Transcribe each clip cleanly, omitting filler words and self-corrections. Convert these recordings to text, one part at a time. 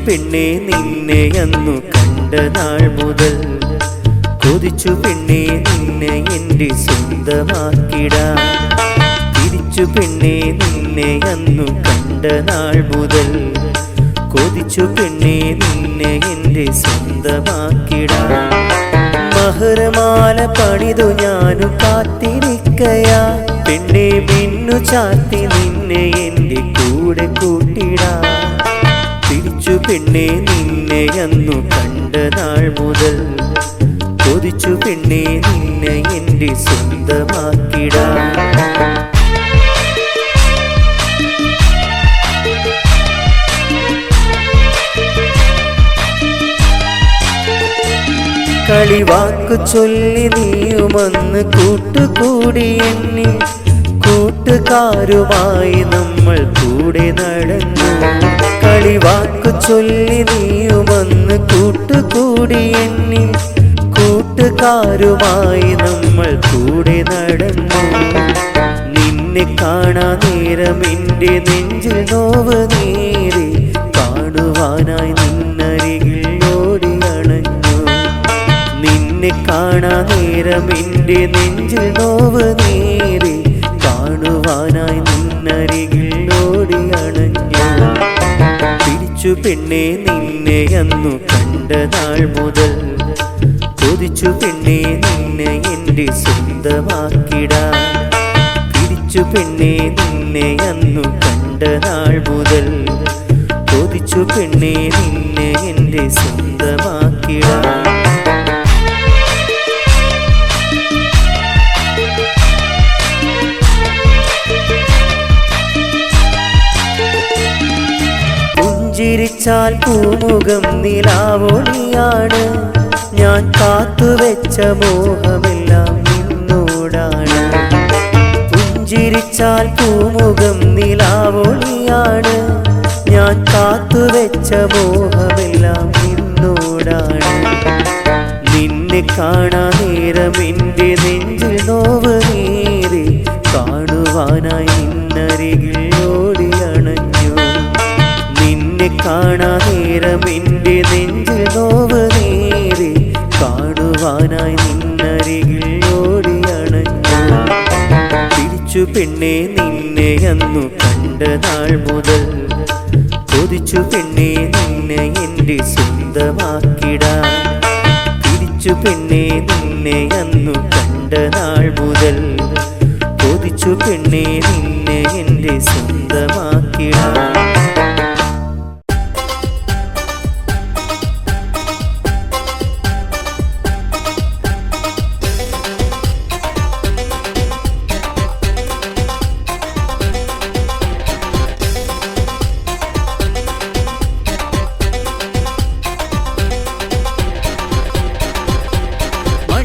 പെണ്ണേ നിന്നെ അന്നു കണ്ട നാൾ മുതൽ കൊതിച്ചു പെണ്ണേ നിന്നെ എൻ്റെ സ്വന്തമാക്കിടാൻ. തിരിച്ചു പെണ്ണേ നിന്നെ അന്നു കണ്ട നാൾ മുതൽ കൊതിച്ചു പെണ്ണേ നിന്നെ എൻ്റെ സ്വന്തമാക്കിടാൻ. മഹർമാല പണിതു ഞാനു കാത്തിരിക്കയാ പെണ്ണെ മിന്നു ചാത്തി നിന്നെ എൻ്റെ കൂടെ കൂട്ടിടാൻ. തിരിച്ചു പെണ്ണെ നിന്നെ അന്നു കണ്ട നാൾ മുതൽ കൊതിച്ചു പെണ്ണെ നിന്നെ എൻ്റെ സ്വന്തമാക്കിടാൻ. കളിവാക്കു ചൊല്ലി നീയുമന്ന് കൂട്ടുകൂടി എന്നെ കൂട്ടുകാരുമായി നമ്മൾ കൂടെ നടന്നു. കളിവാക്കു ചൊല്ലി നീയുമന്ന് കൂട്ടുകൂടി എന്നെ കൂട്ടുകാരുമായി നമ്മൾ കൂടെ നടന്നു. നിന്നെ കാണാ നേരം എൻ്റെ നെഞ്ചിൽ നോവ് നേരെ കാണുവാനായി നിന്നരികിൽ ഓടി അണഞ്ഞു. നിന്നെ കാണാ നേരം എൻ്റെ നെഞ്ചിൽ നോവ് നേരെ കാണുവാനായി നിന്നരികിൽ ഓടി അണഞ്ഞു. തിരിച്ചു പെണ്ണെ നിന്നെ അന്നു കണ്ട നാൾ മുതൽ കൊതിച്ചു പെണ്ണെ നിന്നെ എൻ്റെ സ്വന്തമാക്കിടാൻ. തിരിച്ചു പെണ്ണെ നിന്നെ അന്നു കണ്ട നാൾ മുതൽ കൊതിച്ചു പെണ്ണെ നിന്നെ എൻ്റെ സ്വന്തമാക്കിടാൻ. പുഞ്ചിരിച്ചാൽ പൂമുഖം നിലാവൊളിയാണ്, ഞാൻ കാത്തുവെച്ച മോഹമെല്ലാം നിന്നോടാണ്. പുഞ്ചിരിച്ചാൽ പൂമുഖം നിലാവൊളിയാണ്, ഞാൻ കാത്തുവെച്ച മോഹമെല്ലാം നിന്നോടാണ്. നിന്നെ കാണാ നേരം എൻ്റെ നെഞ്ചിൽ നോവ് നേരെ കാണുവാനായി നിന്നരികിൽ ഓടി അണഞ്ഞു. നിന്നെ കാണാ നേരം എൻ്റെ നെഞ്ചിൽ നോവ് നേരെ കാണുവാനായി നിന്നരികിൽ ഓടി അണഞ്ഞു. തിരിച്ചു പെണ്ണെ നിന്നെ അന്നു കണ്ട നാൾ മുതൽ കൊതിച്ചു പെണ്ണെ നിന്നെ എൻ്റെ സ്വന്തമാക്കിടാൻ. തിരിച്ചു പെണ്ണെ നിന്നെ അന്നു കണ്ട നാൾ മുതൽ കൊതിച്ചു പെണ്ണെ നിന്നെ എൻ്റെ സ്വന്തമാക്കിടാൻ.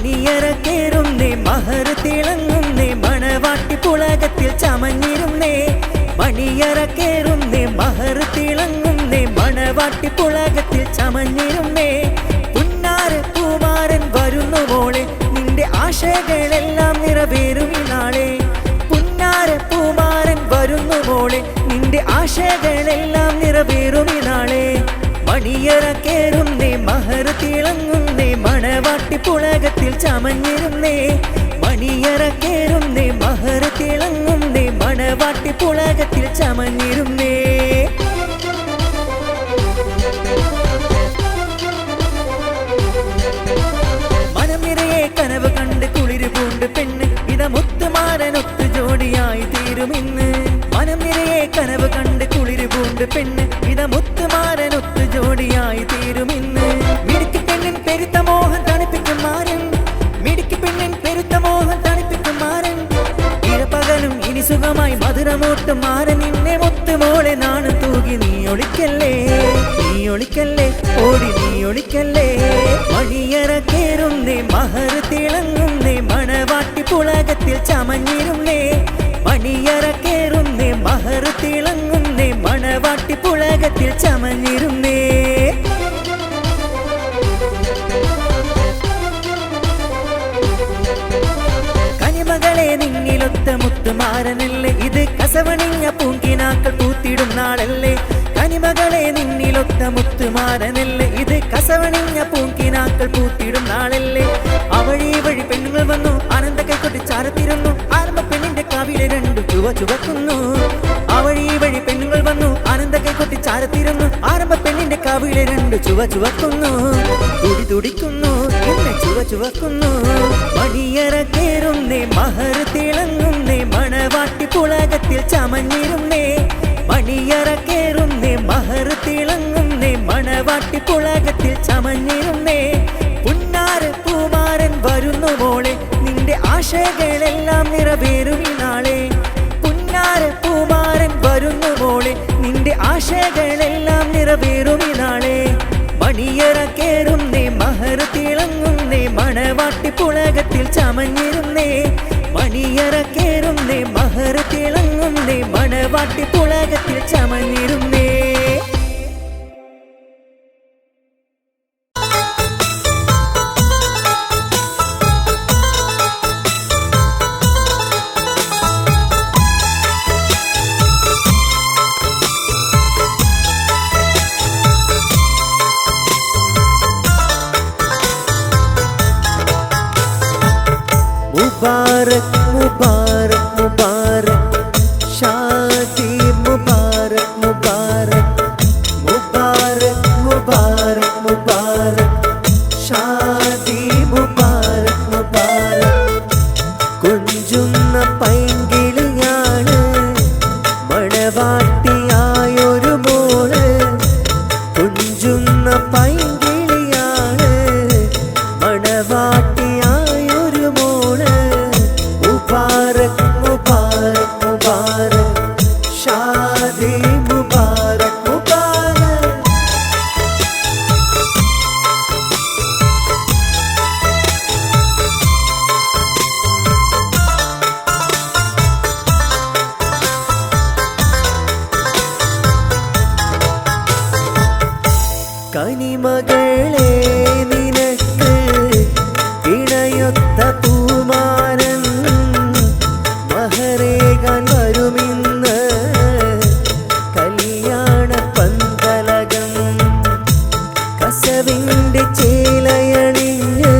മണിയറക്കേറുന്നേ മഹർ തിളങ്ങുന്നേ മണവാട്ടി പുളകത്തിൽ ചമഞ്ഞിരുന്നേ. മണിയറക്കേറുന്നേ മഹർ തിളങ്ങുന്നേ മണവാട്ടി പുളകത്തിൽ ചമഞ്ഞിരുന്നേ. പുന്നാര പൂമാരൻ വരുന്നു മോളെ നിന്റെ ആശകളെല്ലാം നിറവേറും നാളെ. പുന്നാര പൂമാരൻ വരുന്നു മോളെ നിന്റെ ആശകളെല്ലാം നിറവേറും നാളെ. മണിയറക്കേറുന്നേ മഹർ തിളങ്ങുന്നേ മണവാട്ടി പുളകത്തിൽ ചമഞ്ഞിരുന്നേ. മണിയറക്കേറുന്നേ മഹർ തിളങ്ങുന്നേ മണവാട്ടി പുളകത്തിൽ ചമഞ്ഞിരുന്നേ. മനം നിറയെ കനവ് കണ്ട് കുളിര് പൂണ്ട് പെണ്ണ് ഇത മുത്തുമാരനൊത്തു ജോഡിയായി തീരുമിന്ന്. മനം നിറയെ കനവ് കണ്ട് കുളിര് പൂണ്ട് പെണ്ണ് ഇത മുത്തുമാരനൊത്തു ജോഡിയായി തീരുമിന്ന്. മിടുക്കി പെണ്ണിൻ പെരുത്ത മോഹൻ തണുപ്പിക്കും മാരൻ, മിടുക്കി പെണ്ണിൻ പെരുത്ത മോഹൻ തണുപ്പിക്കും മാരൻ. ഇരപകലും ഇനി സുഖമായി മധുരമൂട്ടും മാരൻ നിന്നെ മുത്തുമോളെ നാണു തൂകി നീ ഒളിക്കല്ലേ, നീ ഒളിക്കല്ലേ, ഓടി നീ ഒളിക്കല്ലേ. മണിയറക്കേറുന്നേ മഹർ തിളങ്ങുന്നേ മണവാട്ടി പുളകത്തിൽ ചമഞ്ഞിരുന്നേ. മണിയറക്കേറുന്നേ മഹർ തിളങ്ങുന്നേ മണവാട്ടി പുളകത്തിൽ ചമഞ്ഞിരുന്നേ. കനിമകളെ നിന്നിലൊത്ത മുത്തുമാരനല്ലേ ഇത് കസവണിഞ്ഞ പൂങ്കിനാക്കൾ പൂത്തിടും നാളല്ലേ. കനിമ കനിമകളെ നിന്നിലൊത്ത മുത്തുമാരനല്ലേ ഇത് കസവണിഞ്ഞ പൂങ്കിനാക്കൾ പൂത്തിടും നാളല്ലേ അവഴി വഴി പെണ്ണുങ്ങൾ വന്നു ആനന്ദ കൈക്കൊട്ടി ചാരത്തിരുന്നു ആരംഭ പെണ്ണിന്റെ കാവിലെ രണ്ടു ചുവക്കുന്നു അവഴി വഴി പെണ്ണുങ്ങൾ വന്നു ആനന്ദ കൈക്കൊട്ടി ചാരത്തിരുന്നു ആരംഭ പെണ്ണിന്റെ കാവിലെ രണ്ടു ചുവക്കുന്നു തുടി തുടിക്കുന്നു എന്നെ ചുവക്കുന്നു മണിയറ കേറുന്നേ മഹർ തിളങ്ങുന്നേ മണവാട്ടി പുളകത്തിൽ ചമഞ്ഞിരുന്നേ മണിയറ കേറുന്നേ മഹർ തിളങ്ങുന്നേ മണവാട്ടി പുളകത്തിൽ ചമഞ്ഞിരുന്നേ പുന്നാര പൂമാരൻ വരുന്നു മോളെ നിന്റെ ആശകളെല്ലാം നിറവേറും നാളെ പുന്നാര പൂമാരൻ വരുന്നു മോളെ നിന്റെ ആശകളെല്ലാം നിറവേറും നാളെ മണിയറ കേറുന്നേ മഹർ തിളങ്ങുന്നേ മണവാട്ടി പുളകത്തിൽ ചമഞ്ഞിരുന്നേ മണിയറ കേറുന്നേ മഹർ തിളങ്ങുന്നേ മണവാട്ടി പുളകത്തിൽ ചമഞ്ഞിരുന്നേ मुबारक मुबारक मुबारक शादी मुबारक मुबारक मुबारक मुबारक मुबारक शादी मुबारक मुबारक കുഞ്ചുന്ന പൈങ്കിളിയാണ് മണവാട്ടിയായൊരു മോള് കുഞ്ചുന്ന പൈങ്കിളിയാണ് മണവാട്ടിയായൊരു മോള് മുബാരക് മുബാരക് മുബാരക് ഷാദി മുബാരക് മുബാരക് കനിമകളെ നിനക്ക് ഇണയൊത്ത പൂമാരൻ മഹരേകാൻ വരുമിന്ന് കല്യാണ പന്തലകം കസവിൻ്റെ ചേലയണിഞ്ഞ്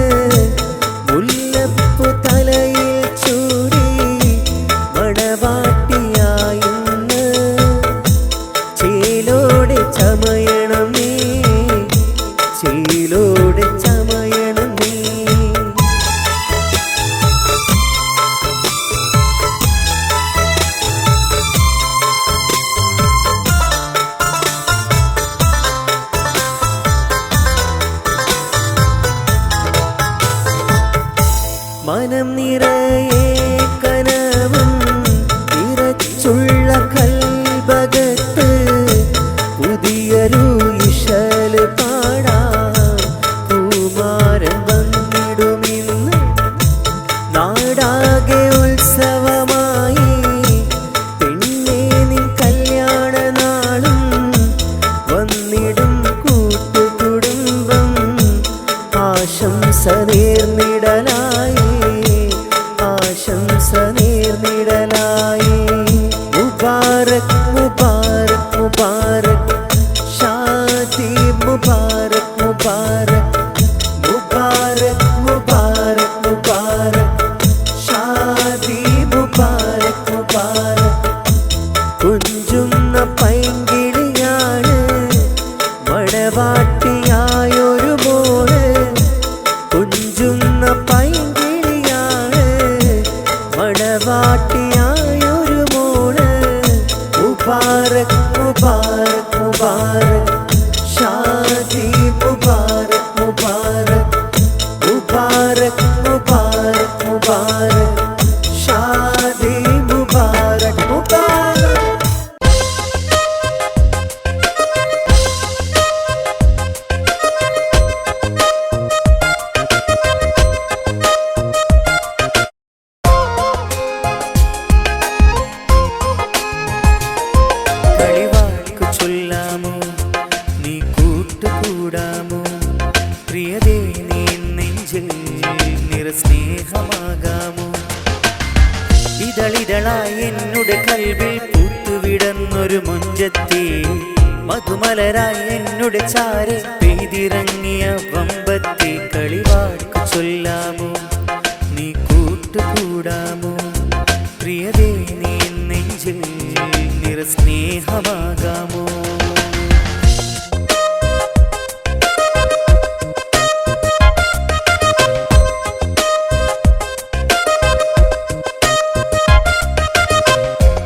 മുല്ലപ്പൂ തലയിൽ ചൂടി മണവാട്ടിയായിന്ന് ചേലോടെ ചമയണം നീ ചേലോടെ ചമയണം നീ മനം നിറയെ കനവും നിറച്ചുള്ള കൽബകത്ത് പുതിയൊരു ഇശൽ പാടാം പൂമാരൻ വന്നിടുമിന്ന് നാടാകെ ഉത്സവമായി പെണ്ണേ നിൻ കല്യാണ നാളും വന്നിടും കൂട്ടുകുടുംബം ആശംസ നേർന്നിടലായി ആശംസ നേർന്നിടലായി മുബാരക് മുബാരക് മുബാരക് ഷാദി മുബാരക് മുബാരക് മുബാരക് മുബാരക് മുബാരക് ഷാദി മുബാരക് മുബാരക് കുഞ്ചുന്ന പൈങ്കിളിയാണ് മണവാട്ടിയായൊരു മോള് കുഞ്ചുന്ന പൈങ്കിളിയാണ് മണവാട്ടിയായൊരു മോള് മുബാരക് മുബാരക് മുബാരക് ഷാദി മുബാരക് മുബാരക് മുബാരക് മുബാരക് മുബാരക് ഷാദി മുബാരക് മുബാരക് കളിവാക്കു ചൊല്ലാമോ നീ കൂട്ടുകൂടാമോ പ്രിയതേ നീ നെഞ്ചിൽ നിറസ്നേഹമാകാമോ ഇതളിതളായി എന്നുടെ കൽവിൽ പൂത്തുവിടന്നൊരു മുഞ്ചത്തി മധുമലരായി എന്നുടെ ചാരെ പെയ്തിറങ്ങിയ വമ്പത്തി കളിവാക്ക് ചൊല്ലാമോ നീ കൂട്ടുകൂടാമോ പ്രിയതേ നീ നെഞ്ചിൽ നിറസ്നേഹമാകാമോ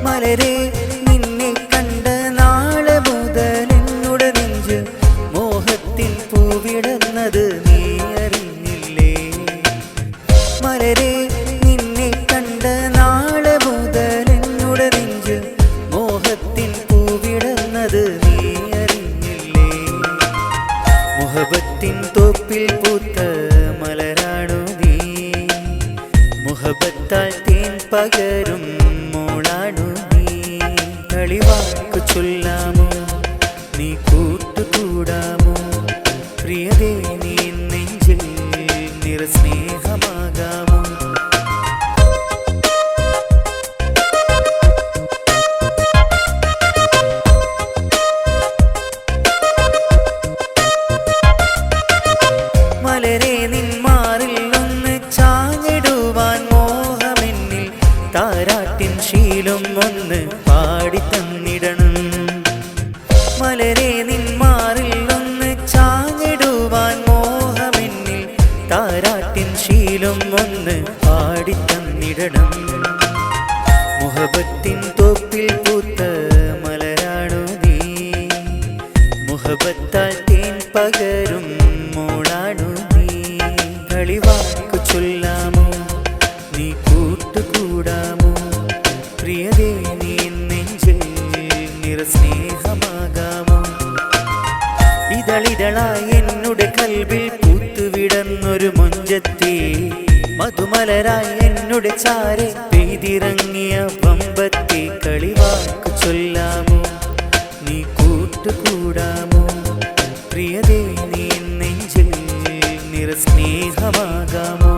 മലരേ നിന്നെ കണ്ട നാളെ മുതൽ എന്നുടെ നെഞ്ച് മോഹത്തിൻ പൂവിടുന്നത് നീ അറിഞ്ഞില്ലേ മലരേ നിന്നെ കണ്ട നാളെ മുതൽ എന്നുടെ നെഞ്ച് മോഹത്തിൻ പൂവിടുന്നത് നീ അറിഞ്ഞില്ലേ മുഹബത്തിൻ തോപ്പിൽ പൂത്ത മലരാണു നീ മുഹബത്താൽ തേൻ പകരും മോളാണു നീ കളിവാക്ക് ചൊല്ലാമോ നീ കൂട്ടുകൂടാമോ പ്രിയതേ നീ നെഞ്ചിൽ നിറസ്നേഹമാകാമോ മലരേ നിന്മാറിൽ ഒന്ന് ചാഞ്ഞിടുവാൻ മോഹമെന്നിൽ താരാട്ടിൻ ശീലം ഒന്ന് പാടിത്തന്നിടണം മലരേ നിന്മാറിൽ ഒന്ന് ചാഞ്ഞിടുവാൻ മോഹമെന്നിൽ താരാട്ടിൻ ശീലം ഒന്ന് പാടിത്തന്നിടണം മുഹബത്തിൻ തോപ്പിൽ പൂത്ത മലരാണു നീ മുഹബത്താൽ തേൻ പകരും മോളാണു നീ കളിവാക്ക് ചൊല്ലാമോ നീ കൂട്ടുകൂടാമോ പ്രിയതേ നീ നെഞ്ചിൽ നിറസ്നേഹമാകാമോ ഇതളിതളായി എന്നുടെ കൽവിൽ പൂത്തുവിടന്നൊരു മൊഞ്ചത്തി മധുമലരായി എന്നുടെ ചാരെ പെയ്തിറങ്ങിയ വമ്പത്തി കളിവാക്ക് ചൊല്ലാമോ നീ കൂട്ടുകൂടാമോ പ്രിയതേ നീ നെഞ്ചിൽ നിറസ്നേഹമാകാമോ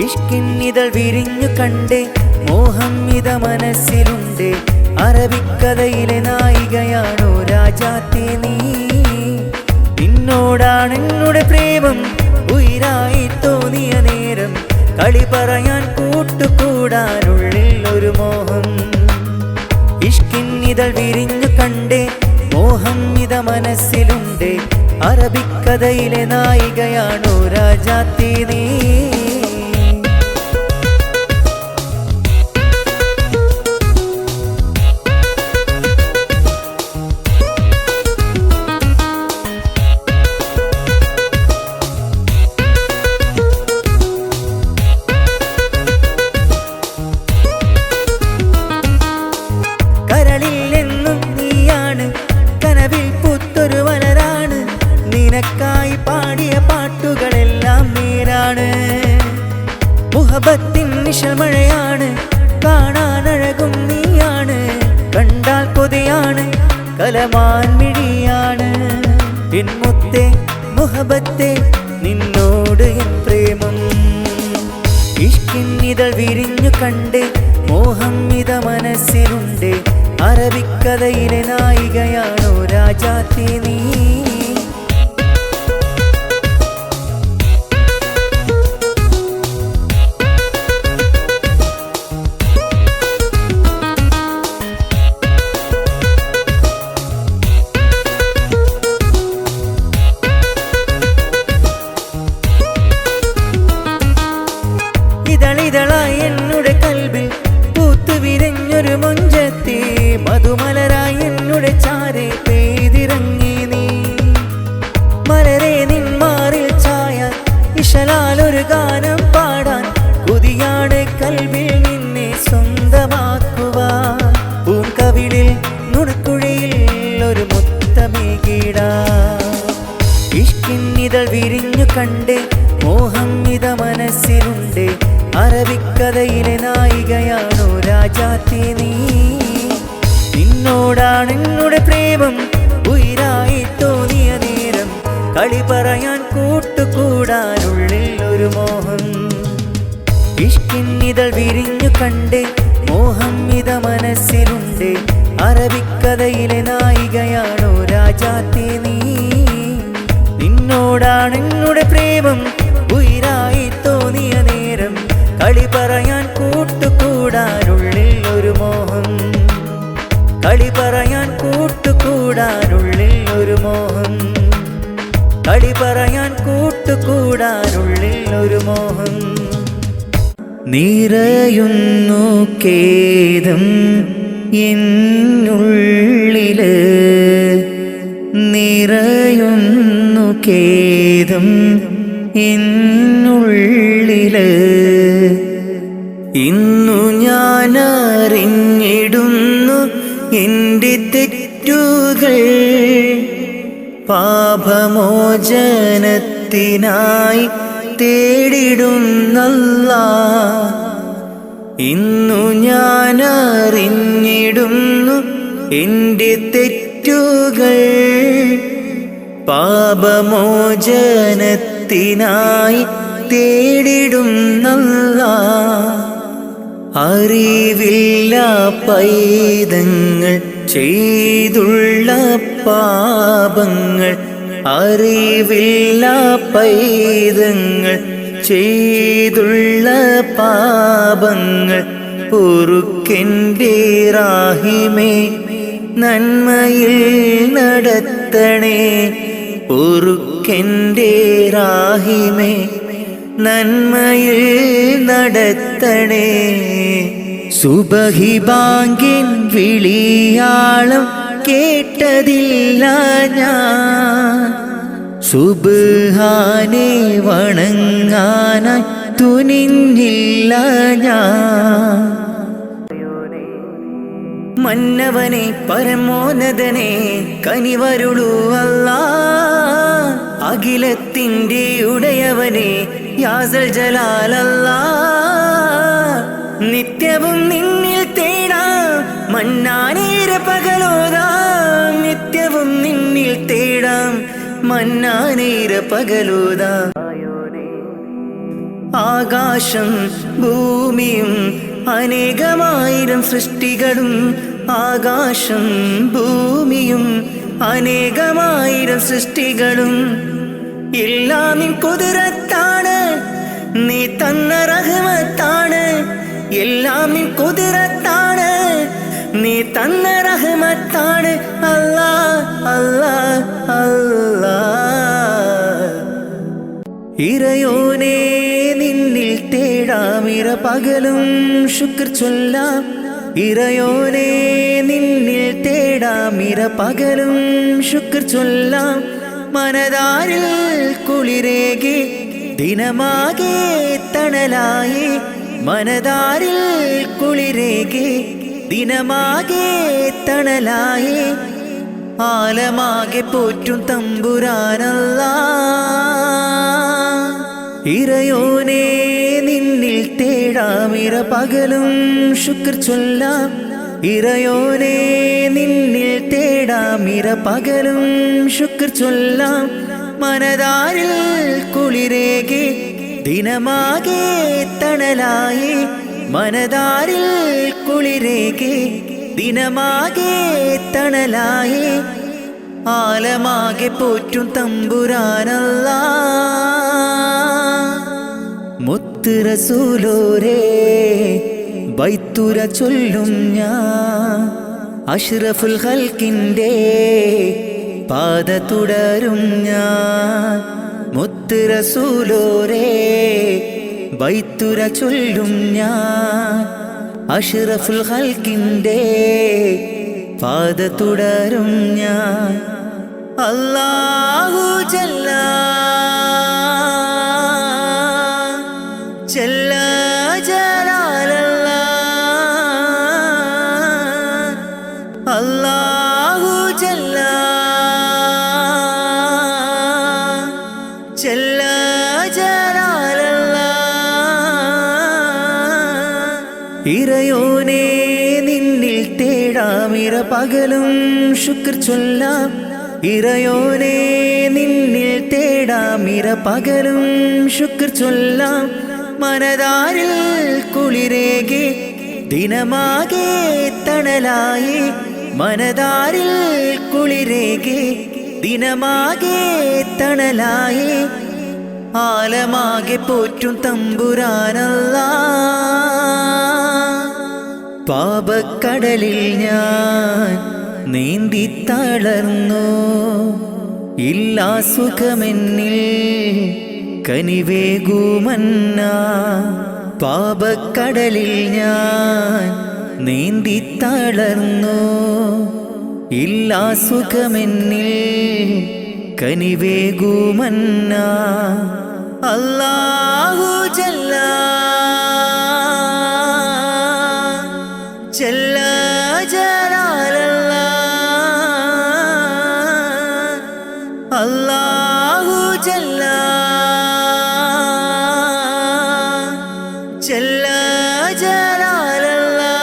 ഇഷ്കിന്നിതൾ വിരിഞ്ഞു കണ്ടേ മോഹം ഇത മനസ്സിലുണ്ട് അറബിക്കഥയിലെ നായികയാണോ രാജാത്തേ നീ നിന്നോടാണ് എന്നുടെ പ്രേമം ഉയിരായി തോന്നിയ നേരം കളി പറയാൻ കൂട്ടുകൂടാനുള്ളിൽ ഒരു മോഹം ഇഷ്കിന്നിതൾ വിരിഞ്ഞു കണ്ടേ മോഹം ഇത മനസ്സിലുണ്ട് അറബിക്കഥയിലെ നായികയാണോ രാജാത്തേ നീ നിനക്കായി പാടിയ പാട്ടുകളെല്ലാം നേരാണ് മുഹബത്തിൻ നിശമഴയാണ് കാണാനഴകും നീയാണ് കണ്ടാൽ കൊതിയാണ് കലമാൻ മിഴിയാണ് എൻ മുത്തേ മുഹബത്തെ നിന്നോട് എൻ പ്രേമം ഇഷ്കിന്നിതൾ വിരിഞ്ഞു കണ്ടേ മോഹം ഇത മനസ്സിലുണ്ട് അറബിക്കഥയിലെ നായികയാണോ രാജാത്തേ നീ ഇതളിതളായി എന്നുടെ കൽബിൽ പൂത്തുവിരിഞ്ഞൊരു മൊഞ്ചത്തി മധുമലരായി എന്നുടെ ചാരെ പെയ്തിറങ്ങി നീ മലരേ നിന്മാറിൽ ചായ ഇശലാലൊരു ഗാനം പാടാൻ കൊതിയാണ് കൽബിൽ നിന്നെ സ്വന്തമാക്കുവാൻ പൂങ്കവിളിൽ നുണക്കുഴയിൽ ഒരു മുത്തമേകിടാൻ ഇഷ്കിന്നിതൾ വിരിഞ്ഞു കണ്ടേ മോഹം ഇത മനസ്സിലുണ്ട്. അറബിക്കഥയിലെ നായികയാണോ രാജാത്തി നീ? നിന്നോടാണ് എന്നുടെ പ്രേമം ഉയിരായി തോന്നിയ നേരം, കളി പറയാൻ കൂട്ടുകൂടാനുള്ളിൽ ഒരു മോഹം. ഇഷ്കിന്നിതൾ വിരിഞ്ഞു കണ്ട് മോഹം ഇത മനസ്സിലുണ്ട്. അറബിക്കഥയിലെ നായികയാണോ രാജാത്തി നീ? നിന്നോടാണ് എന്നുടെ പ്രേമം ഉയിരായി തോന്നിയ നേരം, കളി പറയാൻ കൂട്ടുകൂടാനുള്ളിൽ ഒരു മോഹം. കളി പറയാൻ കൂട്ടുകൂടാനുള്ളിൽ ഒരു മോഹം. കളി പറയാൻ കൂട്ടുകൂടാനുള്ളിൽ ഒരു മോഹം. നിറയുന്നു ഖേദം എന്നുള്ളില്, നിറയുന്നു ഖേദം എന്നുള്ളില്. ഇന്നു ഞാൻ അറിഞ്ഞിടുന്നു എൻ്റെ തെറ്റുകൾ, പാപമോചനത്തിനായി തേടിടുന്നല്ലാഹ്. ഇന്നു ഞാൻ അറിഞ്ഞിടുന്നു എൻ്റെ തെറ്റുകൾ, പാപമോചനത്തിനായി തേടിടുന്നല്ലാഹ്. അറിവില്ല പൈതങ്ങൾ ചെയ്തുള്ള പാപങ്ങൾ, അറിവില്ല പൈതങ്ങൾ ചെയ്തുള്ള പാപങ്ങൾ പൊറുക്കെൻ്റെ റാഹിമേ, നന്മയിൽ നടത്തണേ. പൊറുക്കെൻ്റെ റാഹിമേ, നന്മയിൽ നടത്തണേ. സുബഹി ബാങ്കിൻ വിളിയാളം കേട്ടതില്ല ഞാൻ, സുബ്ഹാനെ വണങ്ങാനായി തുനിഞ്ഞില്ല ഞാൻ. മന്നവനെ പരമോന്നതനെ കനിവരുളൂ അല്ലാഹ്, അഖിലത്തിൻ്റെ ഉടയവനെ യാസൽ ജലാലല്ലാഹ്. നിത്യവും നിന്നിൽ തേടാം മന്നാനേര പകലോതാം, നിത്യവും നിന്നിൽ തേടാം മന്നാനേര പകലോതാം. ആകാശം ഭൂമിയും അനേകമായിരം സൃഷ്ടികളും, ആകാശം ഭൂമിയും അനേകമായിരം സൃഷ്ടികളും എല്ലാം നിൻ കുതിരത്താണ്, നീ തന്ന റഹ്മത്താണ്. എല്ലാം നിൻ കുതിരത്താണ്, നീ തന്ന റഹ്മത്താണ്. അല്ലാഹ് അല്ലാഹ് അല്ലാഹ്. ഇറയോനേ നിന്നിൽ തേടാം ഇര പകലും ശുക്ർ ചൊല്ലാം. ഇറയോനേ നിന്നിൽ തേടാം ഇര പകലും ശുക്ർ ചൊല്ലാം. മനതാരിൽ കുളിരേകി ദിനമാകെ തണലായി, മനതാരിൽ കുളിരേകി ദിനമാകെ തണലായി. ആലമാകെ പോറ്റും തമ്പുരാനല്ലാഹ്. ഇറയോനേ നിന്നിൽ തേടാം ഇര പകലും ശുക്ർ ചൊല്ലാം. ഇറയോനേ നിന്നിൽ തേടാം ഇര പകലും ശുക്ർ ചൊല്ലാം. മനതാരിൽ കുളിരേകി ദിനമാകെ തണലായി, മനതാരിൽ കുളിരേകി ദിനമാകെ തണലായി. ആലമാകെ പോറ്റും തമ്പുരാനല്ലാഹ്. മുത്ത് റസൂലോരേ ബൈത്തുര ചൊല്ലും ഞാൻ, അഷ്റഫുൽ ഖൽക്കിൻ്റെ പാത തുടരും ഞാൻ. മുത്ത് റസൂലോരേ ബൈത്തുര ചൊല്ലും ഞാൻ, അഷ്റഫുൽ ഖൽക്കിൻ്റെ പാത തുടരും ഞാൻ. അല്ലാഹു ജല്ല ജല്ല ജലാലല്ലാഹ്. അല്ലാഹു ജല്ല ജല്ല ജലാലല്ലാഹ്. പകലും ശുക്ർ ചൊല്ലാം ഇറയോനെ നിന്നിൽ തേടാം പകലും ശുക്ർ ചൊല്ലാം മനതാരിൽ കുളിരേകി ദിനമാകെ തണലായി മനതാരിൽ കുളിരേകി ദിനമാകെ തണലായി ആലമാകെ പോറ്റും തമ്പുരാനല്ലാ പാപക്കടലിൽ ഞാൻ നീന്തി തളർന്നു ഇല്ലാ സുഖമെന്നിൽ കനിവേകുമന്ന പാപക്കടലിൽ ഞാൻ നീന്തി തളർന്നു ഇല്ലാ സുഖമെന്നിൽ കനിവേകുമന്ന അല്ലാഹു ജല്ല ജല്ല ജലാലല്ലാ അല്ലാഹു ജല്ല ജല്ല ജലാലല്ലാ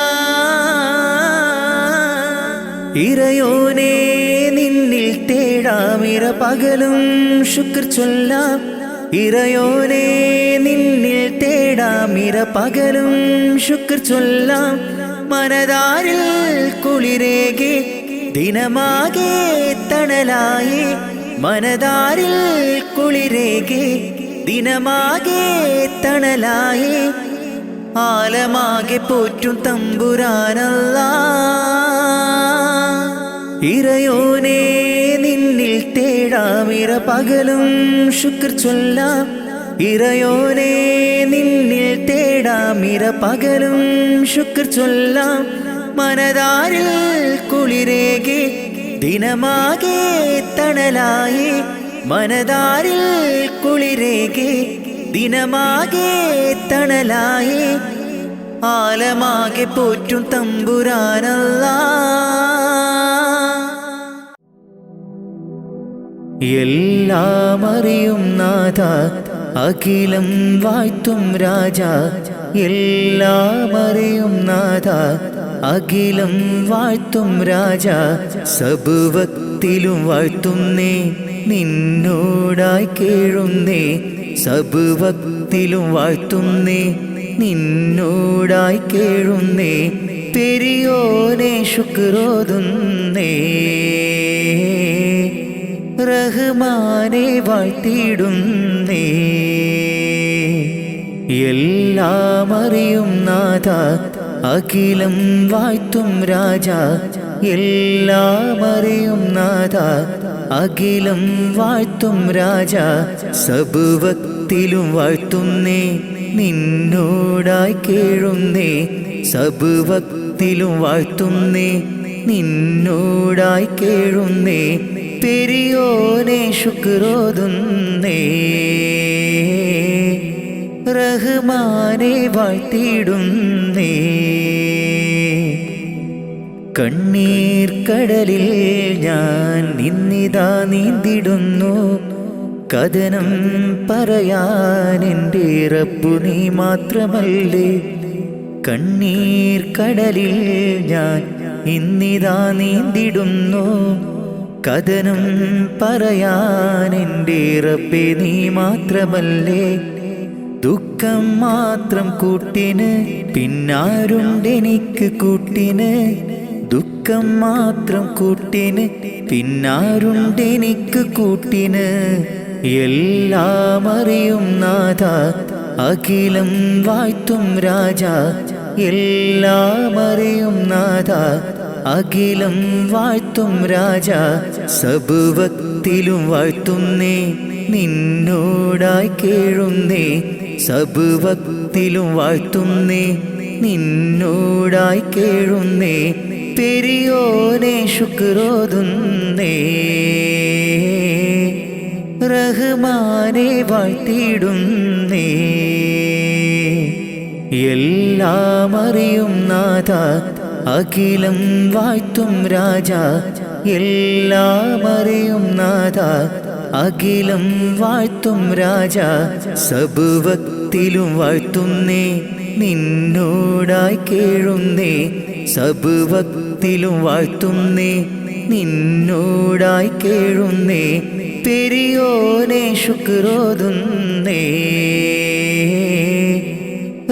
ഇറയോനെ നിന്നിൽ തേടാം പകലും ശുക്ർ ചൊല്ലാം ഇറയോനെ നിന്നിൽ തേടാം പകലും ശുക്ർ ചൊല്ലാം മനതാരിൽ കുളിരേകി ദിനമാകെ തണലായി മനതാരിൽ കുളിരേകി ദിനമാകെ തണലായി ആലമാകെ പോറ്റും തമ്പുരാനല്ലാ ഇറയോനെ നിന്നിൽ തേടാം പകലും ശുക്ർ ചൊല്ലാം ഇറയോനെ നിന്നിൽ തേടാം പകലും ശുക്ർ ചൊല്ലാം മനതാരിൽ കുളിരേകി ദിനമാകെ തണലായി മനതാരിൽ കുളിരേകി ദിനമാകെ തണലായി ആലമാകെ പോറ്റും തമ്പുരാനല്ലാ എല്ലാം അറിയും നാഥ അഖിലം വാഴ്ത്തും രാജ എല്ലാം അറിയും നാഥ അഖിലം വാഴ്ത്തും രാജ സബുവത്തിലും വാഴ്ത്തുന്നേ നിന്നോടായി കേഴുന്നേ സബുവത്തിലും വാഴ്ത്തുന്നേ നിന്നോടായി കേഴുന്നേ പെരിയോനെ ശുക്രോതുന്നേ റഹ്മാനെ വാഴ്ത്തിയിടുന്നേ എല്ലാം അറിയും നാഥ അഖിലം വാഴ്ത്തും രാജ എല്ലാം അറിയും നാഥ അഖിലം വാഴ്ത്തും രാജ സബുവത്തിലും വാഴ്ത്തുന്നേ നിന്നോടായി കേഴുന്നേ സബുവത്തിലും വാഴ്ത്തുന്നേ നിന്നോടായി കേഴുന്നേ പെരിയോനെ ശുക്രോതുന്നേ റഹ്മാനെ വാഴ്ത്തിയിടുന്നേ കണ്ണീർ കടലിൽ ഞാൻ നിന്നിതാ നീന്തിടുന്നു കഥനം പറയാൻ എൻ്റെ റബ്ബു നീ മാത്രമല്ലേ കണ്ണീർ കടലിൽ ഞാൻ ഇന്നിതാ നീന്തിടുന്നു കഥനം പറയാൻ എൻ്റെ റബ്ബേ നീ മാത്രമല്ലേ ദുഃഖം മാത്രം കൂട്ടിന് പിന്നാരുണ്ടെനിക്ക് കൂട്ടിന് ദുഃഖം മാത്രം കൂട്ടിന് പിന്നാരുണ്ടെനിക്ക് കൂട്ടിന് എല്ലാം അറിയും നാഥ അഖിലം വാഴ്ത്തും രാജ എല്ലാം അറിയും നാഥ അഖിലം വാഴ്ത്തും രാജ സബുവത്തിലും വാഴ്ത്തുന്നേ നിന്നോടായി കേഴുന്നേ സബുവത്തിലും വാഴ്ത്തുന്നേ നിന്നോടായി കേഴുന്നേ പെരിയോനെ ശുക്രോതുന്നേ റഹ്മാനെ വാഴ്ത്തിയിടുന്നേ എല്ലാം അറിയും നാഥ അഖിലം വാഴ്ത്തും രാജ എല്ലാം അറിയും നാഥ അഖിലം വാഴ്ത്തും രാജ സബുവത്തിലും വാഴ്ത്തുന്നേ നിന്നോടായി കേഴുന്നേ സബ് വക്തിലും വാഴ്ത്തുന്നേ നിന്നോടായി കേഴുന്നേ പെരിയോനെ ശുക്രോതുന്നേ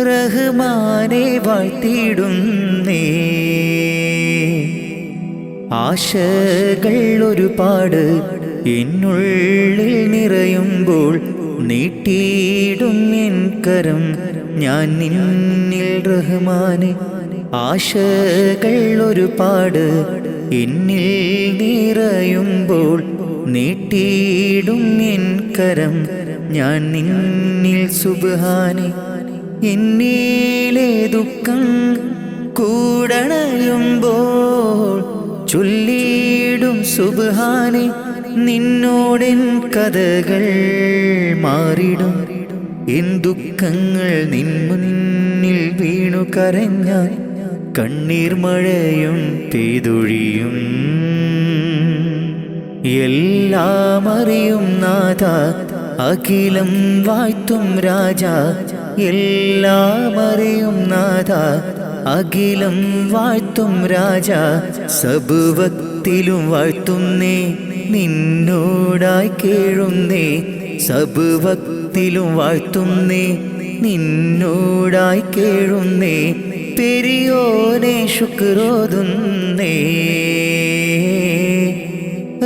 റഹ്മാനെ വാഴ്ത്തിയിടുന്നേ ആശകൾ ഒരുപാട് എന്നുള്ളിൽ നിറയുമ്പോൾ നീട്ടിയിടും എൻ കരം ഞാൻ നിന്നിൽ റഹ്മാനെ ആശകൾ ഒരുപാട് എന്നിൽ നിറയുമ്പോൾ നീട്ടിയിടും എൻ കരം ഞാൻ നിന്നിൽ സുബ്ഹാനെ എന്നിലെ ദുഃഖം കൂടണയുമ്പോൾ ചൊല്ലിയിടും സുബ്ഹാനെ നിന്നോടെൻ കഥകൾ മാറിടും എൻ ദുഃഖങ്ങൾ നിൻ മുന്നിൽ വീണു കരഞ്ഞാൽ കണ്ണീർ മഴയും പെയ്തൊഴിയും എല്ലാം അറിയും നാഥ അഖിലം വാഴ്ത്തും രാജ എല്ലാം അറിയും നാഥ അഖിലം വാഴ്ത്തും രാജ സബ് വക്തിലും വാഴ്ത്തുന്നേ നിന്നോടായി കേഴുന്നേ സബ് വക്തിലും വാഴ്ത്തുന്നേ നിന്നോടായി കേഴുന്നേ പെരിയോനെ ശുക്രോതുന്നേ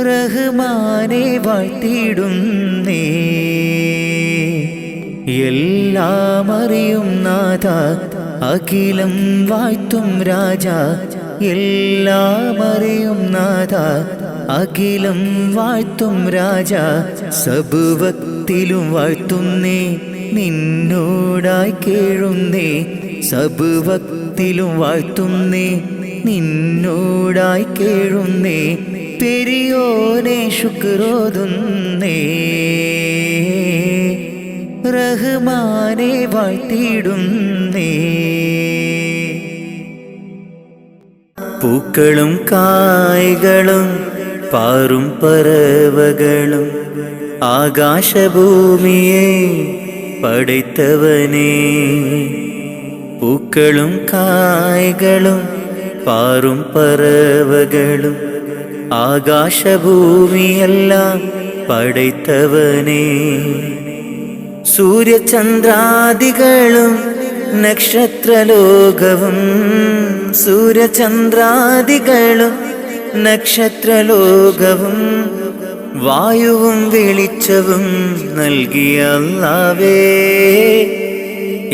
റഹ്മാനെ വാഴ്ത്തിയിടുന്നേ എല്ലാം അറിയും നാഥ അഖിലം വാഴ്ത്തും രാജ എല്ലാം അറിയും നാഥ അഖിലം വാഴ്ത്തും രാജ സബ് വക്തിലും വാഴ്ത്തുന്നേ നിന്നോടായി കേഴുന്നേ സബ് വക്തിലും വാഴ്ത്തുന്നേ നിന്നോടായി കേഴുന്നേ പെരിയോനെ ശുക്രോതുന്നേ റഹ്മാനെ വാഴ്ത്തിയിടുന്നേ പൂക്കളും കായ്കളും പാറും പറവകളും ആകാശഭൂമിയെ പടൈത്തവനേ പൂക്കളും കായ്കളും പാറും പറവകളും ആകാശഭൂമിയെല്ലാം പടൈത്തവനേ സൂര്യചന്ദ്രാദികളും നക്ഷത്രലോകവും സൂര്യചന്ദ്രാദികളും നക്ഷത്രലോകവും വായുവും വെളിച്ചവും നൽകിയ അല്ലാഹുവേ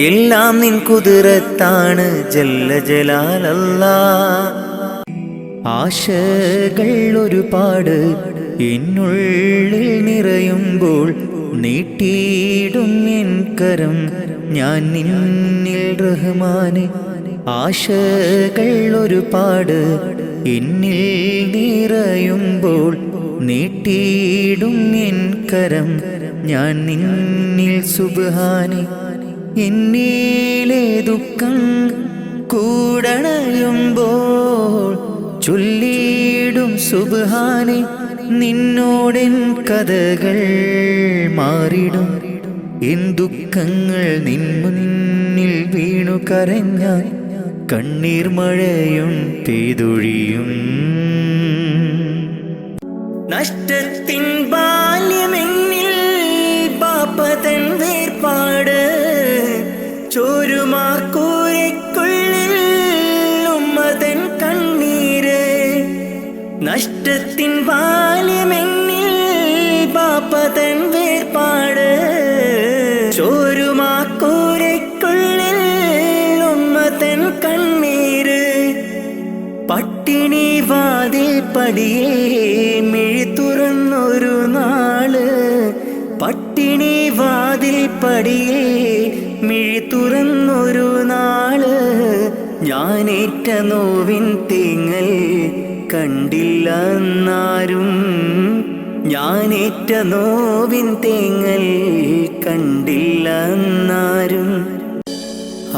എല്ലാം നിൻ കുതിരത്താണ് ജല്ല ജലാലല്ലാഹ് ആശകൾ ഒരുപാട് എന്നുള്ളിൽ നിറയുമ്പോൾ നീട്ടിയിടും എൻ കരം ഞാൻ നിന്നിൽ റഹ്മാനെ ആശകൾ ഒരുപാട് എന്നിൽ നിറയുമ്പോൾ നീട്ടിയിടും എൻ കരം ഞാൻ നിന്നിൽ സുബ്ഹാനെ എന്നിലെ ദുഃഖം കൂടണയുമ്പോൾ ചൊല്ലിയിടും സുബ്ഹാനെ നിന്നോടെൻ കഥകൾ മാറിടും എൻ ദുഃഖങ്ങൾ നിൻ മുന്നിൽ വീണു കരഞ്ഞാൽ കണ്ണീർ മഴയും പെയ്തൊഴിയും നഷ്ടത്തിൻ ബാല്യമെന്നിൽ പാപ്പതൻ വേർപാട് ചോരുമാക്കൂരയ്ക്കുള്ളിൽ ഉമ്മതൻ കണ്ണീര് നഷ്ടത്തിൻ ബാല്യമെന്നിൽ പാപ്പതൻ വേർപാട് ചോരുമാക്കൂരയ്ക്കുള്ളിൽ ഉമ്മതൻ കണ്ണീര് പട്ടിണി വാതിൽ പടിയേ മിഴി തുറന്നൊരു നാള് പട്ടിണി വാതിൽ പടിയേ മിഴി തുറന്നൊരു നാള് ഞാനേറ്റ നോവിൻ തേങ്ങൽ കണ്ടില്ല എന്നാരും ഞാനേറ്റ നോവിൻ തേങ്ങൽ കണ്ടില്ല എന്നാരും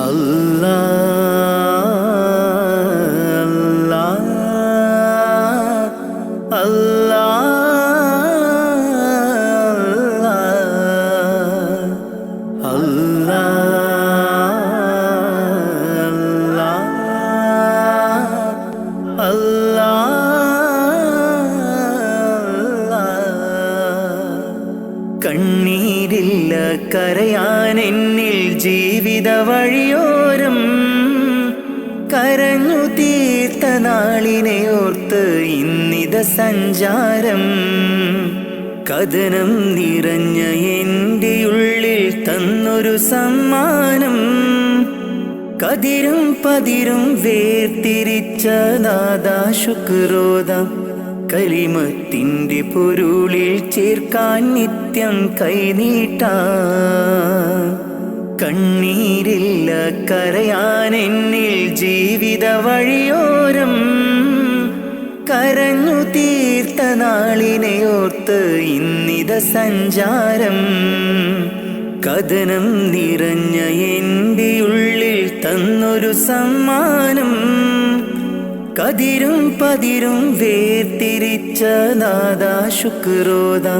അല്ലാ കണ്ണീരില്ല കരയാൻ എന്നിൽ ജീവിത വഴിയോരം കരഞ്ഞു തീർത്ത നാളിനെ ഓർത്ത് ഇന്നിത സഞ്ചാരം കഥനം നിറഞ്ഞ എൻ്റെ ഉള്ളിൽ തന്നൊരു സമ്മാനം കതിരും പതിരും വേർതിരിച്ച നാദാ ശുക്രോദാ കലിമത്തിൻ്റെ പൊരുളിൽ ചേർക്കാൻ നിത്യം കൈനീട്ടാ കണ്ണീരില്ല കരയാൻ എന്നിൽ ജീവിത വഴിയോരം കരഞ്ഞു തീർത്ത നാളിനെ ഓർത്ത് ഇന്നിത സഞ്ചാരം കഥനം നിറഞ്ഞ എൻ്റെ ഉള്ളിൽ തന്നൊരു സമ്മാനം കതിരും പതിരും വേർതിരിച്ച നാദാ ശുക്രോദാ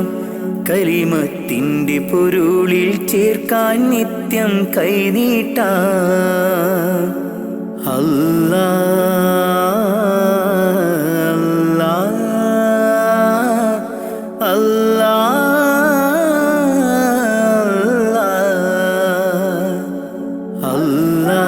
കലിമത്തിൻ്റെ പൊരുളിൽ ചേർക്കാൻ നിത്യം കൈനീട്ടാ അല്ലാ അല്ലാ അല്ലാ അല്ലാ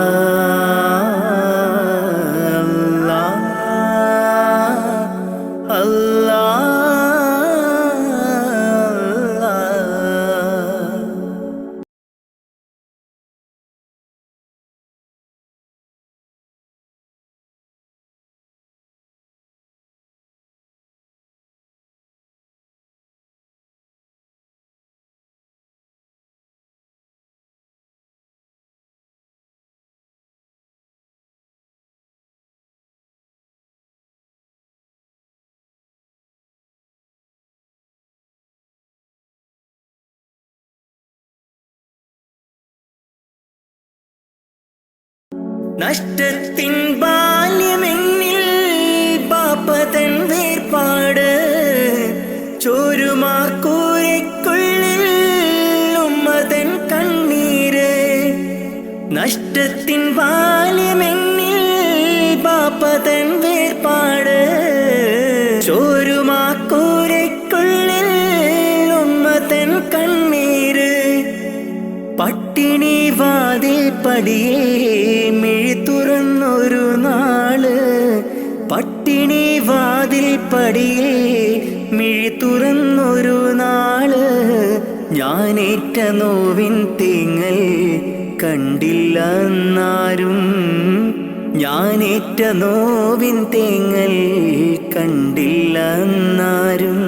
നഷ്ടത്തിൻ ബാല്യമെന്നിൽ പാപ്പതൻ വേർപാട് ചോരുമാക്കൂരയ്ക്കുള്ളിൽ ഉമ്മതൻ കണ്ണീര് നഷ്ടത്തിൻ ബാല്യമെന്നിൽ പാപ്പതൻ വേർപാട് ചോരുമാക്കൂരയ്ക്കുള്ളിൽ ഉമ്മതൻ കണ്ണീര് പട്ടിണി വാതിൽ പടിയേ മിഴി തുറന്നൊരു നാള് പട്ടിണി വാതിൽ പടിയേ മിഴി തുറന്നൊരു നാള് ഞാനേറ്റ നോവിൻ തേങ്ങൽ കണ്ടില്ല എന്നാരും ഞാനേറ്റ നോവിൻ തേങ്ങൽ കണ്ടില്ല എന്നാരും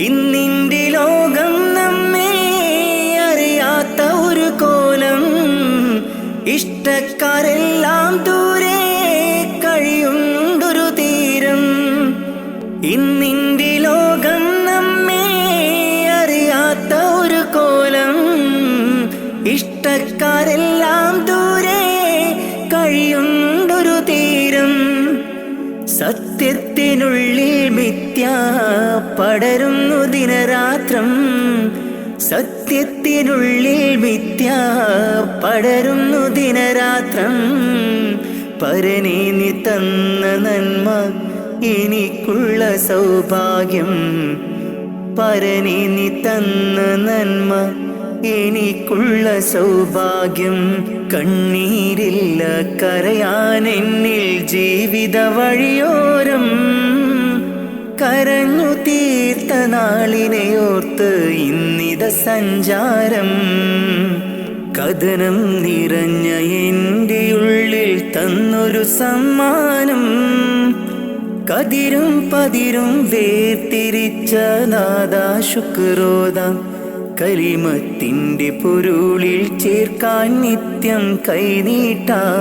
ഇന്നിന്റെ ലോകം നമ്മെ അറിയാത്ത ഒരു കോലം ഇഷ്ടക്കാരെല്ലാം ദൂരെ കഴിയുണ്ടൊരു തീരം ഇന്നിന്റെ ലോകം നമ്മെ സത്യത്തിനുള്ളിൽ മിഥ്യ പടരുന്നു ദിനരാത്രം. സത്യത്തിനുള്ളിൽ മിഥ്യ പടരുന്നു ദിനരാത്രം. പരനേ നീ തന്ന നന്മ എനിക്കുള്ള സൗഭാഗ്യം. പരനേ നീ തന്ന നന്മ എനിക്കുള്ള സൗഭാഗ്യം. കണ്ണീരില്ല കരയാൻ എന്നിൽ ജീവിത വഴിയോരം. കരഞ്ഞു തീർത്ത നാളിനെയോർത്ത് ഇന്നിത സഞ്ചാരം. കഥനം നിറഞ്ഞ എൻ്റെ ഉള്ളിൽ തന്നൊരു സമ്മാനം. കതിരും പതിരും വേർതിരിച്ച നാദാ ശുക്രോദാം. കലിമത്തിൻ്റെ പൊരുളിൽ ചേർക്കാൻ നിത്യം കൈനീട്ടാം.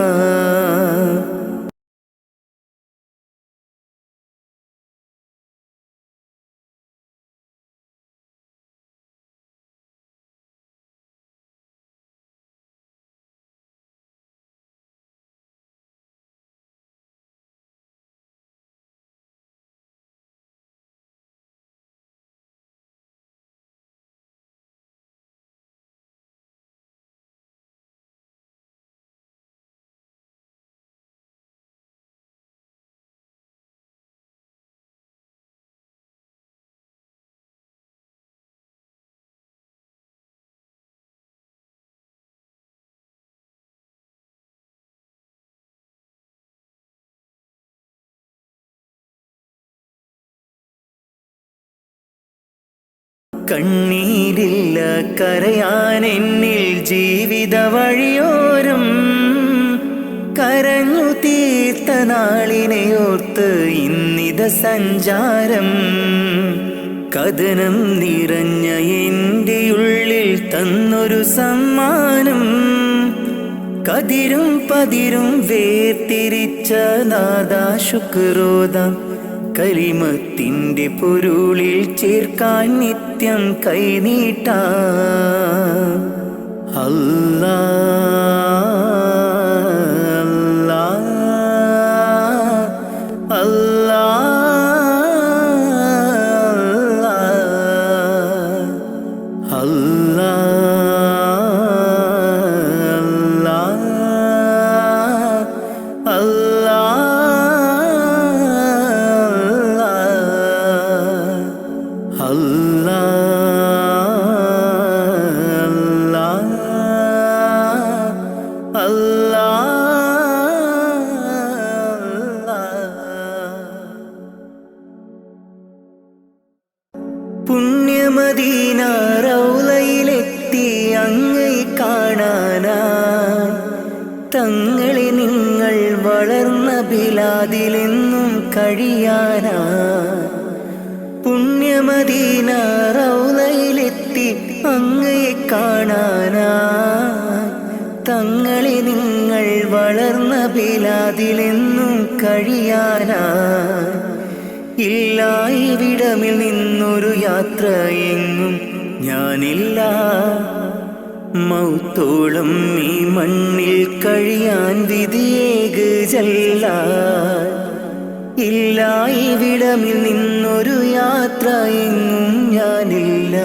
കണ്ണീരില്ല കരയാൻ എന്നിൽ ജീവിത വഴിയോരം. കരഞ്ഞു തീർത്ത നാളിനെയോർത്ത് ഇന്നിത സഞ്ചാരം. കഥനം നിറഞ്ഞ എൻ്റെ ഉള്ളിൽ തന്നൊരു സമ്മാനം. കതിരും പതിരും വേർതിരിച്ച നാദാ ശുക്രോദാം. കലിമത്തിൻ്റെ പൊരുളിൽ ചേർക്കാൻ നിത്യം കൈനീട്ടാം. അല്ലാ അല്ലാ അല്ലാ അല്ലാ പുണ്യമദീന റൗളയിലെത്തി അങ്ങയെ കാണാനായി. തങ്ങളെ നിങ്ങൾ വളർന്ന ബിലാദിലെന്നും കഴിയാനായി. പുണ്യമദീന റൗളയിലെത്തി അങ്ങയെ കാണാനായി. തങ്ങളെ നിങ്ങൾ വളർന്ന ബിലാദിലെന്നും കഴിയാനായി. ഇല്ല ഇവിടമിൽ നിന്നൊരു യാത്ര എങ്ങും ഞാനില്ല. മൗത്തോളം ഈ മണ്ണിൽ കഴിയാൻ വിധിയേക് ജല്ല. ഇല്ല ഇവിടമിൽ നിന്നൊരു യാത്ര എങ്ങും ഞാനില്ല.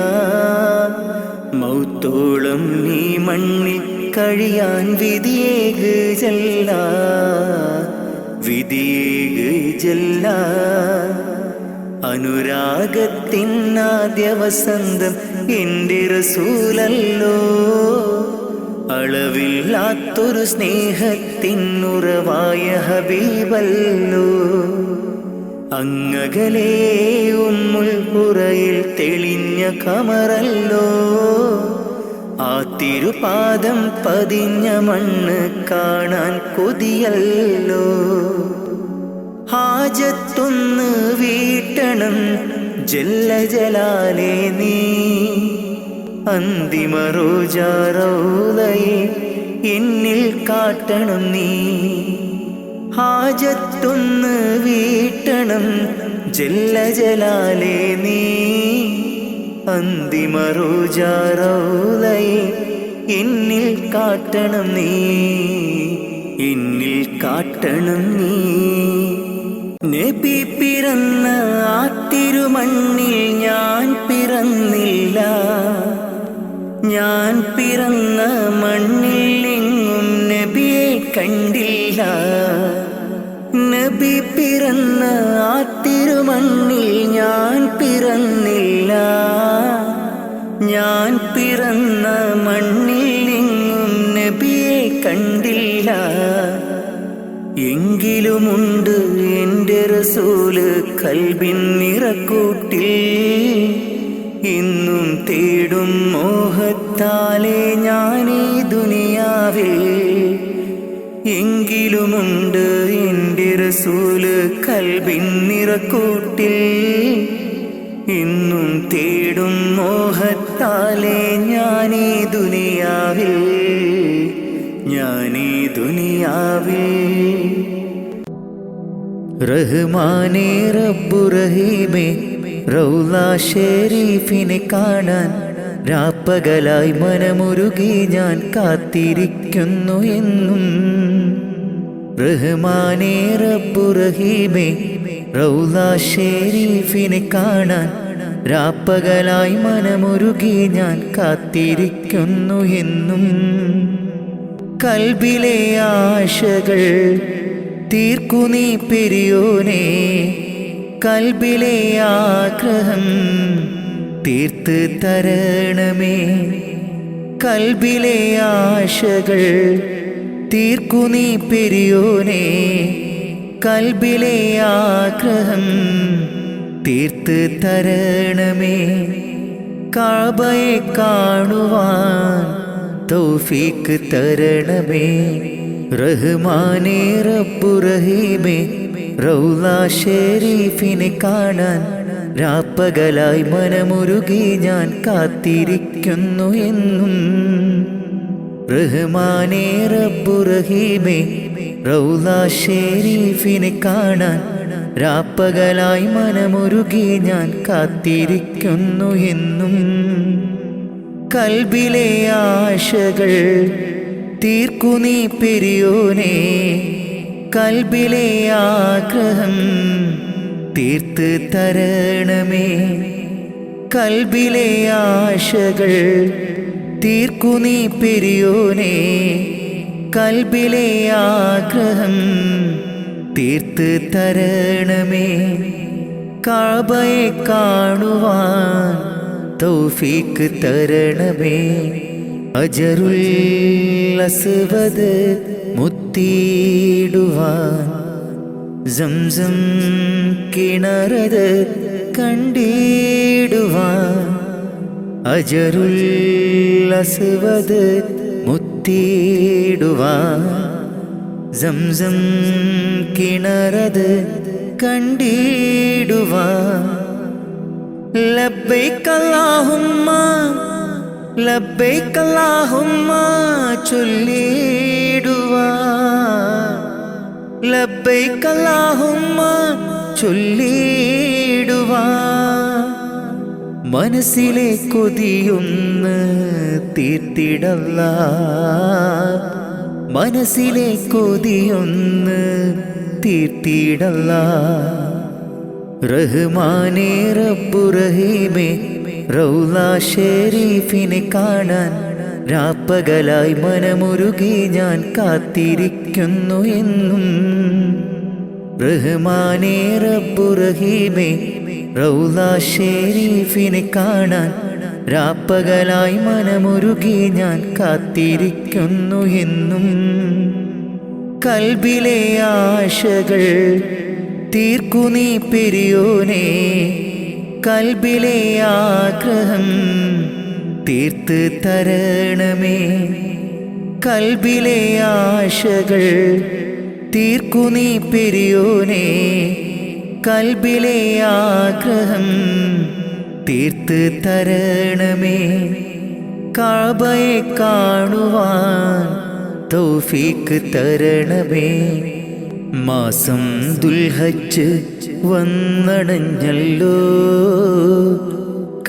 മൗത്തോളം ഈ മണ്ണിൽ കഴിയാൻ വിധിയേക് ജല്ല. വിധിയേക് ജല്ല. അനുരാഗത്തിനാദ്യ വസന്തം എൻ്റെ റസൂലല്ലോ. അളവില്ലാത്തൊരു സ്നേഹത്തിനുറവായ ഹബീബല്ലോ. അങ്ങകലേ ഉമ്മുൽ ഖുറയിൽ തെളിഞ്ഞ കമറല്ലോ. ആ തിരുപാദം പതിഞ്ഞ മണ്ണ് കാണാൻ കൊതിയല്ലോ. ഹാജത്തൊന്ന് വീട്ടണം ജല്ല ജലാലേ നീ. അന്തിമ റോജാ റൗളയെ എന്നിൽ കാട്ടണം നീ. ഹാജത്തൊന്ന് വീട്ടണം ജല്ല ജലാലേ നീ. അന്തിമ റോജാ റൗളയെ എന്നിൽ കാട്ടണം നീ. എന്നിൽ കാട്ടണം നീ. നബി പിറന്ന ആ തിരുമണ്ണിൽ ഞാൻ പിറന്നില്ല. ഞാൻ പിറന്ന മണ്ണിൽ എങ്ങും നബിയെ കണ്ടില്ല. നബി പിറന്ന ആ തിരുമണ്ണിൽ ഞാൻ പിറന്നില്ല. ഞാൻ പിറന്ന മണ്ണിൽ എങ്ങും നബിയെ കണ്ടില്ല. എങ്കിലുമുണ്ട് എൻ്റെ റസൂല് കൽബിൻ നിറക്കൂട്ടിൽ. ഇന്നും തേടും മോഹത്താലെ ഞാനീ ദുനിയാവിൽ. എങ്കിലുമുണ്ട് എൻ്റെ റസൂല് കൽബിൻ നിറക്കൂട്ടിൽ. ഇന്നും തേടും മോഹത്താലെ ഞാനീ ദുനിയാവിൽ. ഞാനീ ദുനിയാവിൽ. റഹ്മാനേ റബ്ബു റഹീമേ റൗള ഷരീഫിനെ കാണാൻ രാപ്പകലായി മനമുരുകി ഞാൻ കാത്തിരിക്കുന്നു എന്നും. റഹ്മാനേ റബ്ബു റഹീമേ റൗള ഷരീഫിനെ കാണാൻ രാപ്പകലായി മനമുരുകി ഞാൻ കാത്തിരിക്കുന്നു എന്നും. കൽബിലെ ആശകൾ തീർക്കു നീ പെരിയോനേ. കൽബിലെ ആഗ്രഹം തീർത്ത് തരണമേ. കൽബിലെ ആശകൾ തീർക്കു നീ പെരിയോനേ. കൽബിലെ ആഗ്രഹം തീർത്ത് തരണമേ. കഅബയെ കാണുവാൻ തൗഫീക്ക് തരണമേ. റഹ്മാനേ റബ്ബു റഹീമേ റൗള ഷരീഫിനെ കാണാൻ രാപ്പകലായി മനമുരുകി ഞാൻ കാത്തിരിക്കുന്നു എന്നും. റഹ്മാനേ റബ്ബു റഹീമേ റൗള ഷരീഫിനെ കാണാൻ രാപ്പകലായി മനമുരുകി ഞാൻ കാത്തിരിക്കുന്നു എന്നും. കൽബിലെ ആശകൾ തീർക്കു നീ പെരിയോനേ. കൽബിലെ ആഗ്രഹം തീർത്ത് തരണമേ. കൽബിലെ ആശകൾ തീർക്കു നീ പെരിയോനേ. കൽബിലെ ആഗ്രഹം തീർത്ത് തരണമേ. കഅബയെ കാണുവാൻ തൗഫീക്ക് തരണമേ. അജറുൽ അസ്വദ് മുത്തിയിടുവാൻ സംസം കിണറത് കണ്ടിടുവാൻ. അജറുൽ അസ്വദ് മുത്തിയിടുവാൻ സംസം കിണറത് കണ്ടിടുവാൻ. ലബ്ബൈക അല്ലാഹുമ്മ ലബ്ബൈക അല്ലാഹുമ്മ ചൊല്ലിടുവാൻ. ലബ്ബൈക അല്ലാഹുമ്മ ചൊല്ലിടുവാൻ. മനസ്സിലെ കൊതിയൊന്ന് തീർത്തിടല്ലാ. മനസ്സിലെ കൊതിയൊന്ന് തീർത്തിടല്ലാ. റഹ്മാനേ റബ്ബു റഹീമേ റൗള ഷരീഫിനെ കാണാൻ രാപ്പകലായി മനമുരുകി ഞാൻ കാത്തിരിക്കുന്നു എന്നും. റഹ്മാനേ റബ്ബു റഹീമേ റൗള ഷരീഫിനെ കാണാൻ രാപ്പകലായി മനമുരുകി ഞാൻ കാത്തിരിക്കുന്നു എന്നും. കൽബിലെ ആശകൾ തീർക്കു നീ പെരിയോനേ. കൽബിലെ ആഗ്രഹം തീർത്ത് തരണമേ. കൽബിലെ ആശകൾ തീർക്കു നീ പെരിയോനേ. കൽബിലെ ആഗ്രഹം തീർത്ത് തരണമേ. കഅബയെ കാണുവാൻ തൗഫീക്ക് തരണമേ. മാസം ദുൽഹജ്ജ് വന്നടഞ്ഞല്ലോ.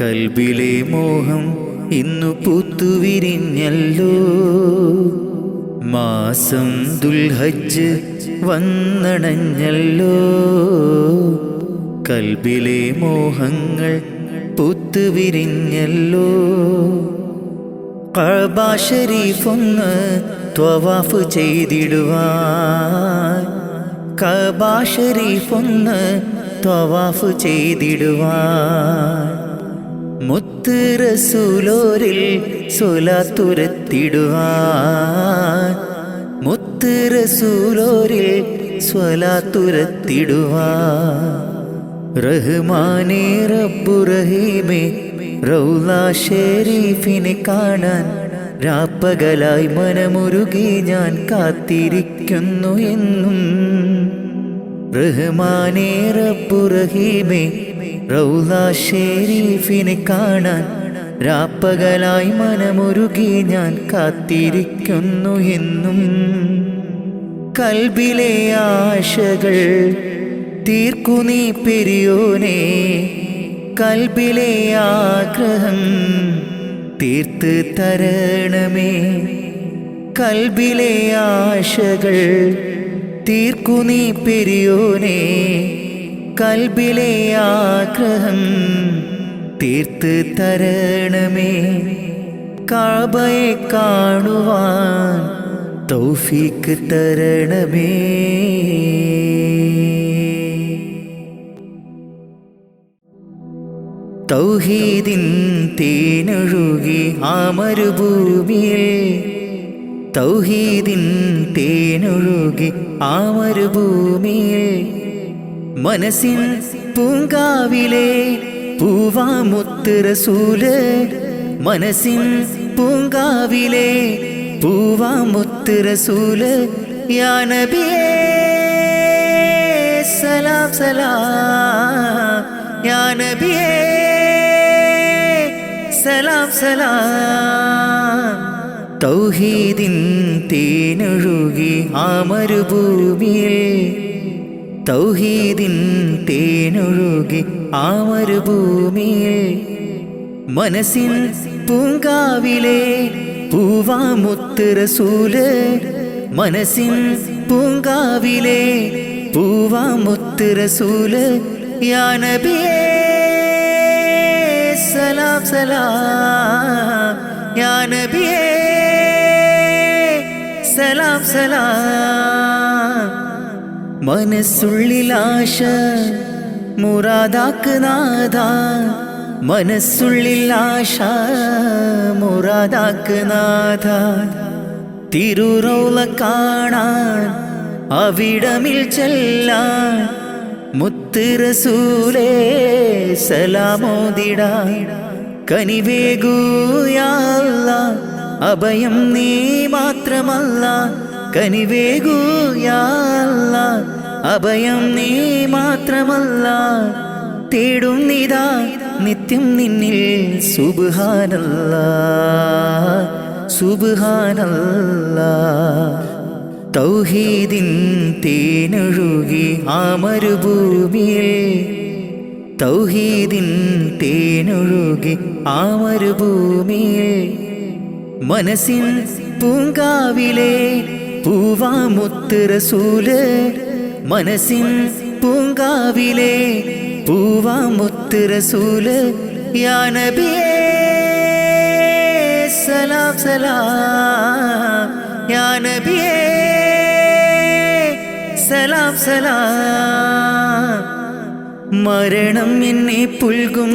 കൽബിലെ മോഹം ഇന്നു പൂത്തുവിരിഞ്ഞല്ലോ. മാസം ദുൽഹജ്ജ് വന്നടഞ്ഞല്ലോ. കൽബിലെ മോഹങ്ങൾ പൂത്തുവിരിഞ്ഞല്ലോ. കഅബ ശരീഫൊന്ന് ത്വവാഫ് ചെയ്തിടുവാൻ, കഅബ ശരീഫൊന്ന് ത്വവാഫ് ചെയ്തിടുവാൻ, മുത്ത് റസൂലോരിൽ സ്വലാത്തുരത്തിടുവാൻ, മുത്ത് റസൂലോരിൽ സ്വലാത്തുരത്തിടുവാൻ. റഹ്മാനേ റബ്ബു റഹീമേ റൗള ഷരീഫിനെ കാണാൻ രാപ്പകലായി മനമുരുകി ഞാൻ കാത്തിരിക്കുന്നു എന്നും. റഹ്മാനേ റബ്ബു റഹീമേ റൗള ഷരീഫിനെ കാണാൻ രാപ്പകലായി മനമുരുകി ഞാൻ കാത്തിരിക്കുന്നു എന്നും. കൽബിലെ ആശകൾ തീർക്കു നീ പെരിയോനെ, കൽബിലെ ആഗ്രഹം തീർത്ത് തരണമേ. കൽബിലെ ആശകൾ തീർക്കു നീ പെരിയോനെ, കൽബിലെ ആഗ്രഹം തീർത്ത് തരണമേ. കഅബയെ കാണുവാൻ തൗഫീക്ക് തരണമേ. തൗഹീദിൻ തേനൊഴുകി ആ മരുഭൂമിയിൽ, തൗഹീദിൻ തേനൊഴുകി ആ മരുഭൂമിയിൽ, മനസ്സിൻ പൂങ്കാവിലെ പൂവാമുത്ത് റസൂല്, മനസ്സിൻ പൂങ്കാവിലെ പൂവാമുത്ത് റസൂല്. യാ നബിയേ സലാം സലാം, യാ നബിയേ സലാം സലാം. തൗഹീദിൻ തേനൊഴുകി ആ മരുഭൂമിയിൽ, തൗഹീദിൻ തേനൊഴുകി ആ മരുഭൂമിയിൽ, മനസ്സിൻ പൂങ്കാവിലെ പൂവാമുത്ത് റസൂല്, മനസ്സിൻ പൂങ്കാവിലെ പൂവാമുത്ത് റസൂല്. യാ നബിയേ സലാം സലാം, യാ നബിയേ സലാം സലാം. മനസ്സുള്ളിലാശ മുറാദാക്ക് നാഥ, മനസ്സുള്ളിലാശ മുറാദാക്ക് നാഥ. തിരുറൗള കാണാൻ അവിടമിൽ ചെല്ലാൻ മുത്ത് റസൂലേ സലാമോദിടാൻ. കനിവേകൂ യാ അല്ലാഹ് അഭയം നീ മാത്രമല്ല, കനിവേകൂ യാ അല്ലാഹ് അഭയം നീ മാത്രമല്ല. തേടുന്നിതാ നിത്യം നിന്നിൽ സുബ്ഹാനല്ലാഹ് സുബ്ഹാനല്ലാഹ്. തൗഹീദിൻ തേനൊഴുകി ആ മരുഭൂമിയിൽ, തൗഹീദിൻ തേനൊഴുകി ആ മരുഭൂമിയിൽ, മനസ്സിൻ പൂങ്കാവിലെ പൂവാമുത്ത് റസൂല്, മനസ്സിൻ പൂങ്കാവിലെ പൂവാമുത്ത് റസൂല്. യാ നബിയേ സലാം സലാം, യാ നബിയേ സലാം സലാം. മരണം എന്നെ പുൽകും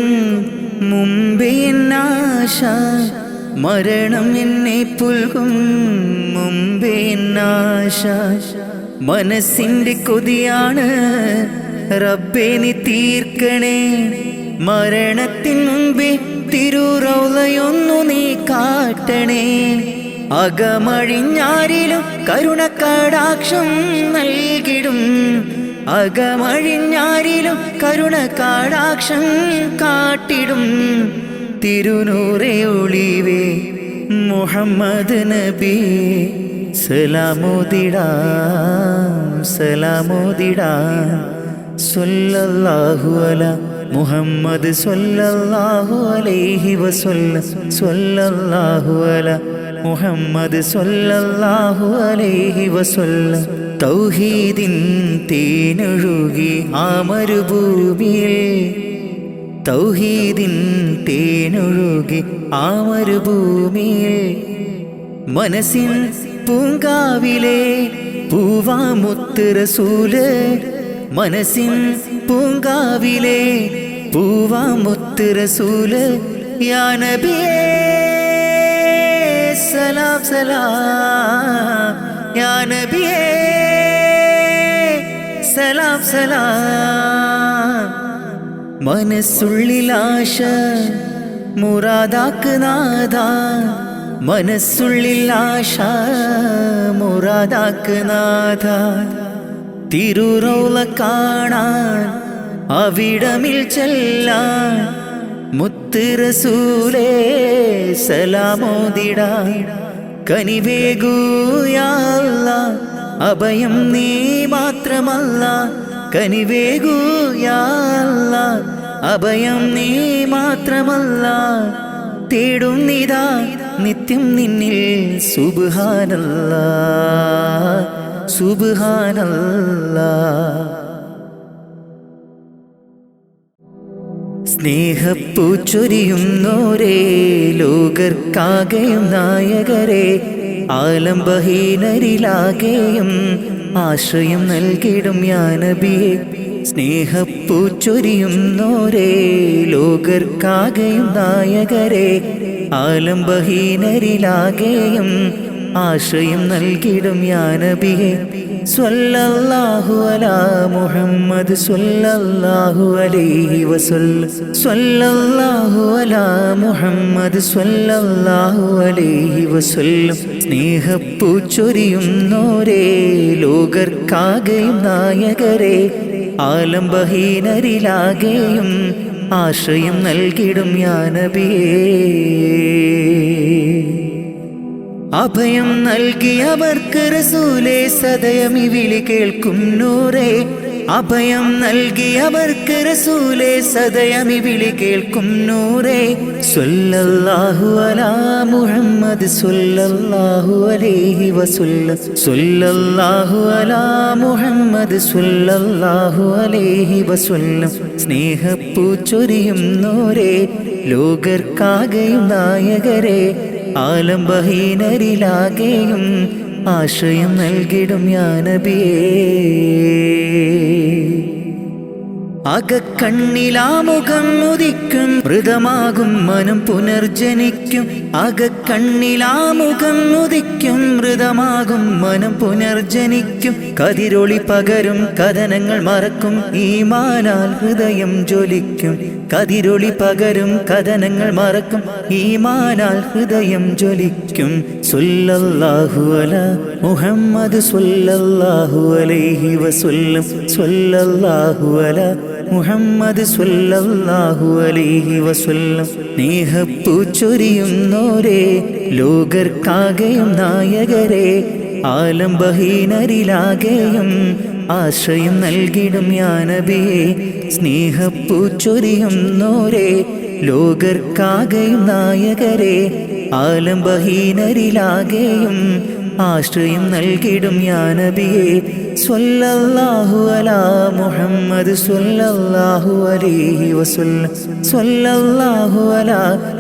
മുമ്പേ എന്നാശ, മരണം എന്നെ പുൽകും മുമ്പേ എന്നാശ. മനസ്സിൻ്റെ കൊതിയാണ് റബ്ബേ നീ തീർക്കണേ, മരണത്തിൻ മുമ്പേ തിരുറൗളയൊന്നു നീ കാട്ടണേ. അകമഴിഞ്ഞാരിലും കരുണക്കടാക്ഷം നൽകിടും, അകമഴിഞ്ഞാരിലും കരുണക്കടാക്ഷം കാട്ടിടും. തിരുനൂറേ ഒളിവേ മുഹമ്മദ് നബി സലാമോദിടാം സലാമോദിടാം. സ്വല്ലല്ലാഹു അലാ മുഹമ്മദ് സ്വല്ലല്ലാഹു അലൈഹി വസല്ലം, സ്വല്ലല്ലാഹു അലാ മുഹമ്മദ് സ്വല്ലല്ലാഹു അലൈഹി വസല്ലം. തൗഹീദിൻ തേനൊഴുകി ആ മരുഭൂമിയിൽ തൗഹീദിൻ തേനൊഴുകി ആ മരുഭൂമിയിൽ മനസ്സിൻ പൂങ്കാവിലെ പൂവാമുത്ത് റസൂല് മനസ്സിൻ പൂങ്കാവിലെ പൂവാമുത്ത് റസൂല് യാ നബിയേ സലാം സലാം യാ നബിയേ സലാം സലാം മനസ്സുള്ളിലാശ മുറാദാക്ക് നാഥ മനസ്സുള്ളിലാശ മുറാദാക്ക് നാഥ തിരുറൗള കാണാൻ അവിടമിൽ ചെല്ലാൻ മുത്ത് റസൂലേ സലാമോദിടാൻ കനിവേകൂ യാ അല്ലാഹ് അഭയം നീ മാത്രമല്ല കനിവേകൂ യാ അല്ലാഹ് അഭയം നീ മാത്രമല്ല തേടുന്നിതാ നിത്യം നിന്നിൽ സുബ്ഹാനല്ലാഹ് സുബ്ഹാനല്ലാഹ് സ്നേഹപ്പൂച്ചൊരിയുന്നോരേ ലോകർക്കാകെയും നായകരെ ആലംബഹീനരിലാകെയും ആശ്രയം നൽകിടും യാ നബിയേ സ്നേഹപ്പൂച്ചൊരിയുന്നോരേ ലോകർക്കാകെയും നായകരെ ആലംബഹീനരിലാകെയും ആശ്രയം നൽകിടും യാ നബിയേ സ്വല്ലല്ലാഹു അലാ മുഹമ്മദ് സ്വല്ലല്ലാഹു അലൈഹി വസല്ലം സ്വല്ലല്ലാഹു അലാ മുഹമ്മദ് സ്വല്ലല്ലാഹു അലൈഹി വസല്ലം സ്നേഹപ്പൂച്ചൊരിയുന്നോരേ ലോകർക്കാകെയും നായകരെ ആലംബഹീനരിലാകെയും ആശ്രയം നൽകിടും യാ നബിയേ അഭയം നൽകിയവർക്ക് റസൂലേ സദയം ഈ വിളി കേൾക്കും നൂറേ അഭയം നൽകിയവർക്ക് റസൂലേ സദയം ഈ വിളി കേൾക്കും നൂറേ സ്വല്ലല്ലാഹു അലാ മുഹമ്മദ് സ്വല്ലല്ലാഹു അലൈഹി വസല്ലം സ്വല്ലല്ലാഹു അലാ മുഹമ്മദ് സ്വല്ലല്ലാഹു അലൈഹി വസല്ലം സ്നേഹപ്പൂച്ചൊരിയുന്നോരേ ലോകർക്കാകെയും നായകരെ ആലംബഹീനരിലാകെയും ആശ്രയം നൽകിടും യാ നബിയേ അകക്കണ്ണിലാമുഖം ഉദിക്കും മൃതമാകും മനം പുനർജനിക്കും അകക്കണ്ണിലാമുഖം ഉദിക്കും മൃതമാകും മനം പുനർജനിക്കും കതിരൊളി പകരും കഥനങ്ങൾ മറക്കും ഈമാനാൽ ഹൃദയം ജ്വലിക്കും കതിരൊളി പകരും കഥനങ്ങൾ മറക്കും ഈമാനാൽ ഹൃദയം ജ്വലിക്കും സ്വല്ലല്ലാഹു അലാ മുഹമ്മദ് സ്വല്ലല്ലാഹു അലൈഹി വസല്ലം സ്വല്ലല്ലാഹു അലാ മുഹമ്മദ് സ്വല്ലല്ലാഹു അലൈഹി വസല്ലം സ്നേഹപ്പൂച്ചൊരിയുന്നോരേ ലോകർക്കാകെയും നായകരെ ആലംബഹീനരിലാകെയും ആശ്രയം നൽകിടും യാ നബിയേ സ്നേഹപ്പൂച്ചൊരിയുന്നോരേ ലോകർക്കാകെയും നായകരെ ആലംബഹീനരിലാകെയും ആശ്രയം നൽകിടും യാ നബിയേ സ്വല്ലല്ലാഹു അലാ മുഹമ്മദ് സ്വല്ലല്ലാഹു അലൈഹി വസല്ലം സ്വല്ലല്ലാഹു അലാ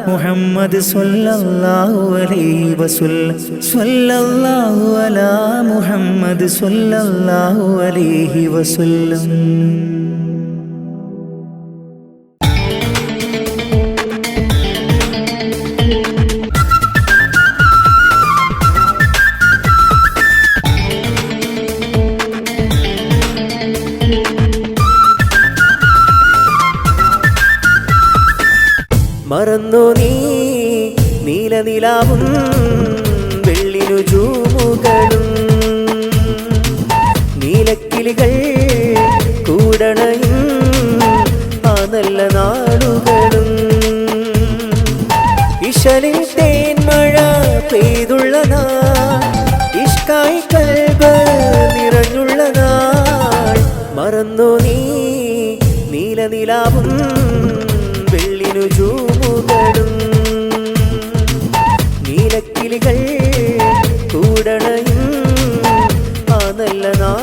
മുഹമ്മദ് സ്വല്ലല്ലാഹു അലൈഹി വസല്ലം സ്വല്ലല്ലാഹു അലാ മുഹമ്മദ് സ്വല്ലല്ലാഹു അലൈഹി വസല്ലം മറന്നു നീ നീലനിലാവും വെള്ളിനു ജൂമുകളും നീലക്കിളികൾ കൂടണയും ആ നല്ല നാളുകളും ഇശലിൽ തേൻമഴ പെയ്തുള്ള നാൾ ഇഷ്കായി കൽബ് നിറഞ്ഞുള്ള നാൾ മറന്നു നീ നീലനിലാവും വെള്ളിനു ജൂമുകളും നീലക്കിളികൾ കൂടണയും ആ നല്ല നാൾ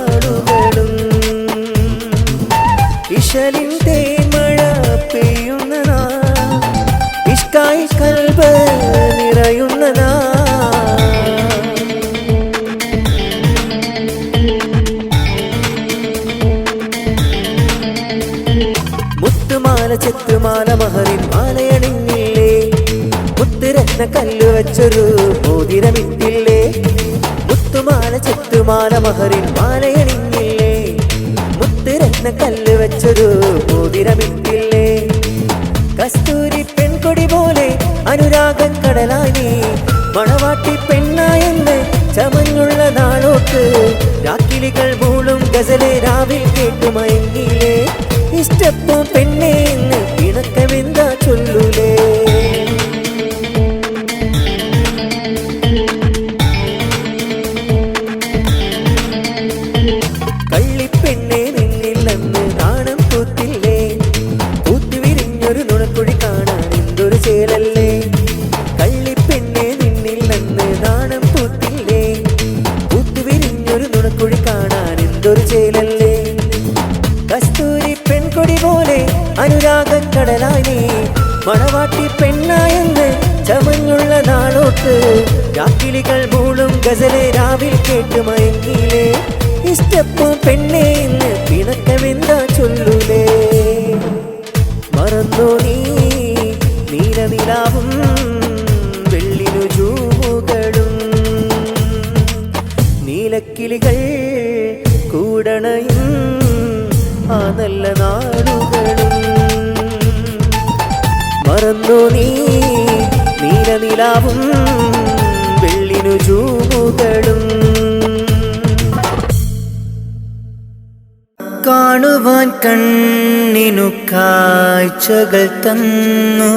മുത്തുരത്ന കല്ല് വെച്ചൊരു മോതിരമിട്ടില്ലേ മുത്തുമാല ചെത്തുമാല മഹറിൻ മാലയണിഞ്ഞില്ലേ മുത്തുരത്ന കല്ല് വെച്ചൊരു മോതിരമിട്ടില്ലേ കസ്തൂരി പെൺകൊടി പോലെ അനുരാഗം കടലായി മണവാട്ടി പെണ്ണായെന്ന് ചമഞ്ഞുള്ള നാളോക്ക് രാക്കിലികൾ മൂളും ഗസലെ രാവിൽ കേട്ടുമയങ്ങിയില്ലേ ഇഷ്ടപ്പോ പെണ്ണേ എന്ന് ഇണക്കമെന്താ ചൊല്ലൂലേ കള്ളിപ്പെണ്ണെ നിന്നിൽ അന്ന് നാണം പൂത്തില്ലേ പൂത്തുവിരിഞ്ഞൊരു നുണക്കുഴി കാണാൻ എന്തൊരു ചേലല്ലേ കള്ളിപ്പെണ്ണെ നിന്നിൽ അന്ന് നാണം പൂത്തില്ലേ പൂത്തുവിരിഞ്ഞൊരു നുണക്കുഴി കാണാൻ എന്തൊരു ചേലല്ലേ കസ്തൂരി പെൺകൊടി പോലെ അനുരാഗം കടലായി മണവാട്ടി പെണ്ണായെന്ന് ചമഞ്ഞുള്ള നാളോട്ട് രാക്കിലികൾ മൂളും ഗസലെ രാവിൽ കേട്ടുമയങ്ങിയില്ലേ ഇഷ്ടപ്പോ പെണ്ണേ എന്ന് പിണക്കമെന്താ ചൊല്ലൂലേ മറന്നോ നീ നീലനിലാവും വെള്ളിനു ജൂമുകളും നീലക്കിളികൾ കൂടണയും ആ നല്ല നാടുകളും മറന്നോ നീ നീലനിലാവും വെള്ളിനു ജൂമുകളും കാണുവാൻ കണ്ണിനു കാഴ്ചകൾ തന്നു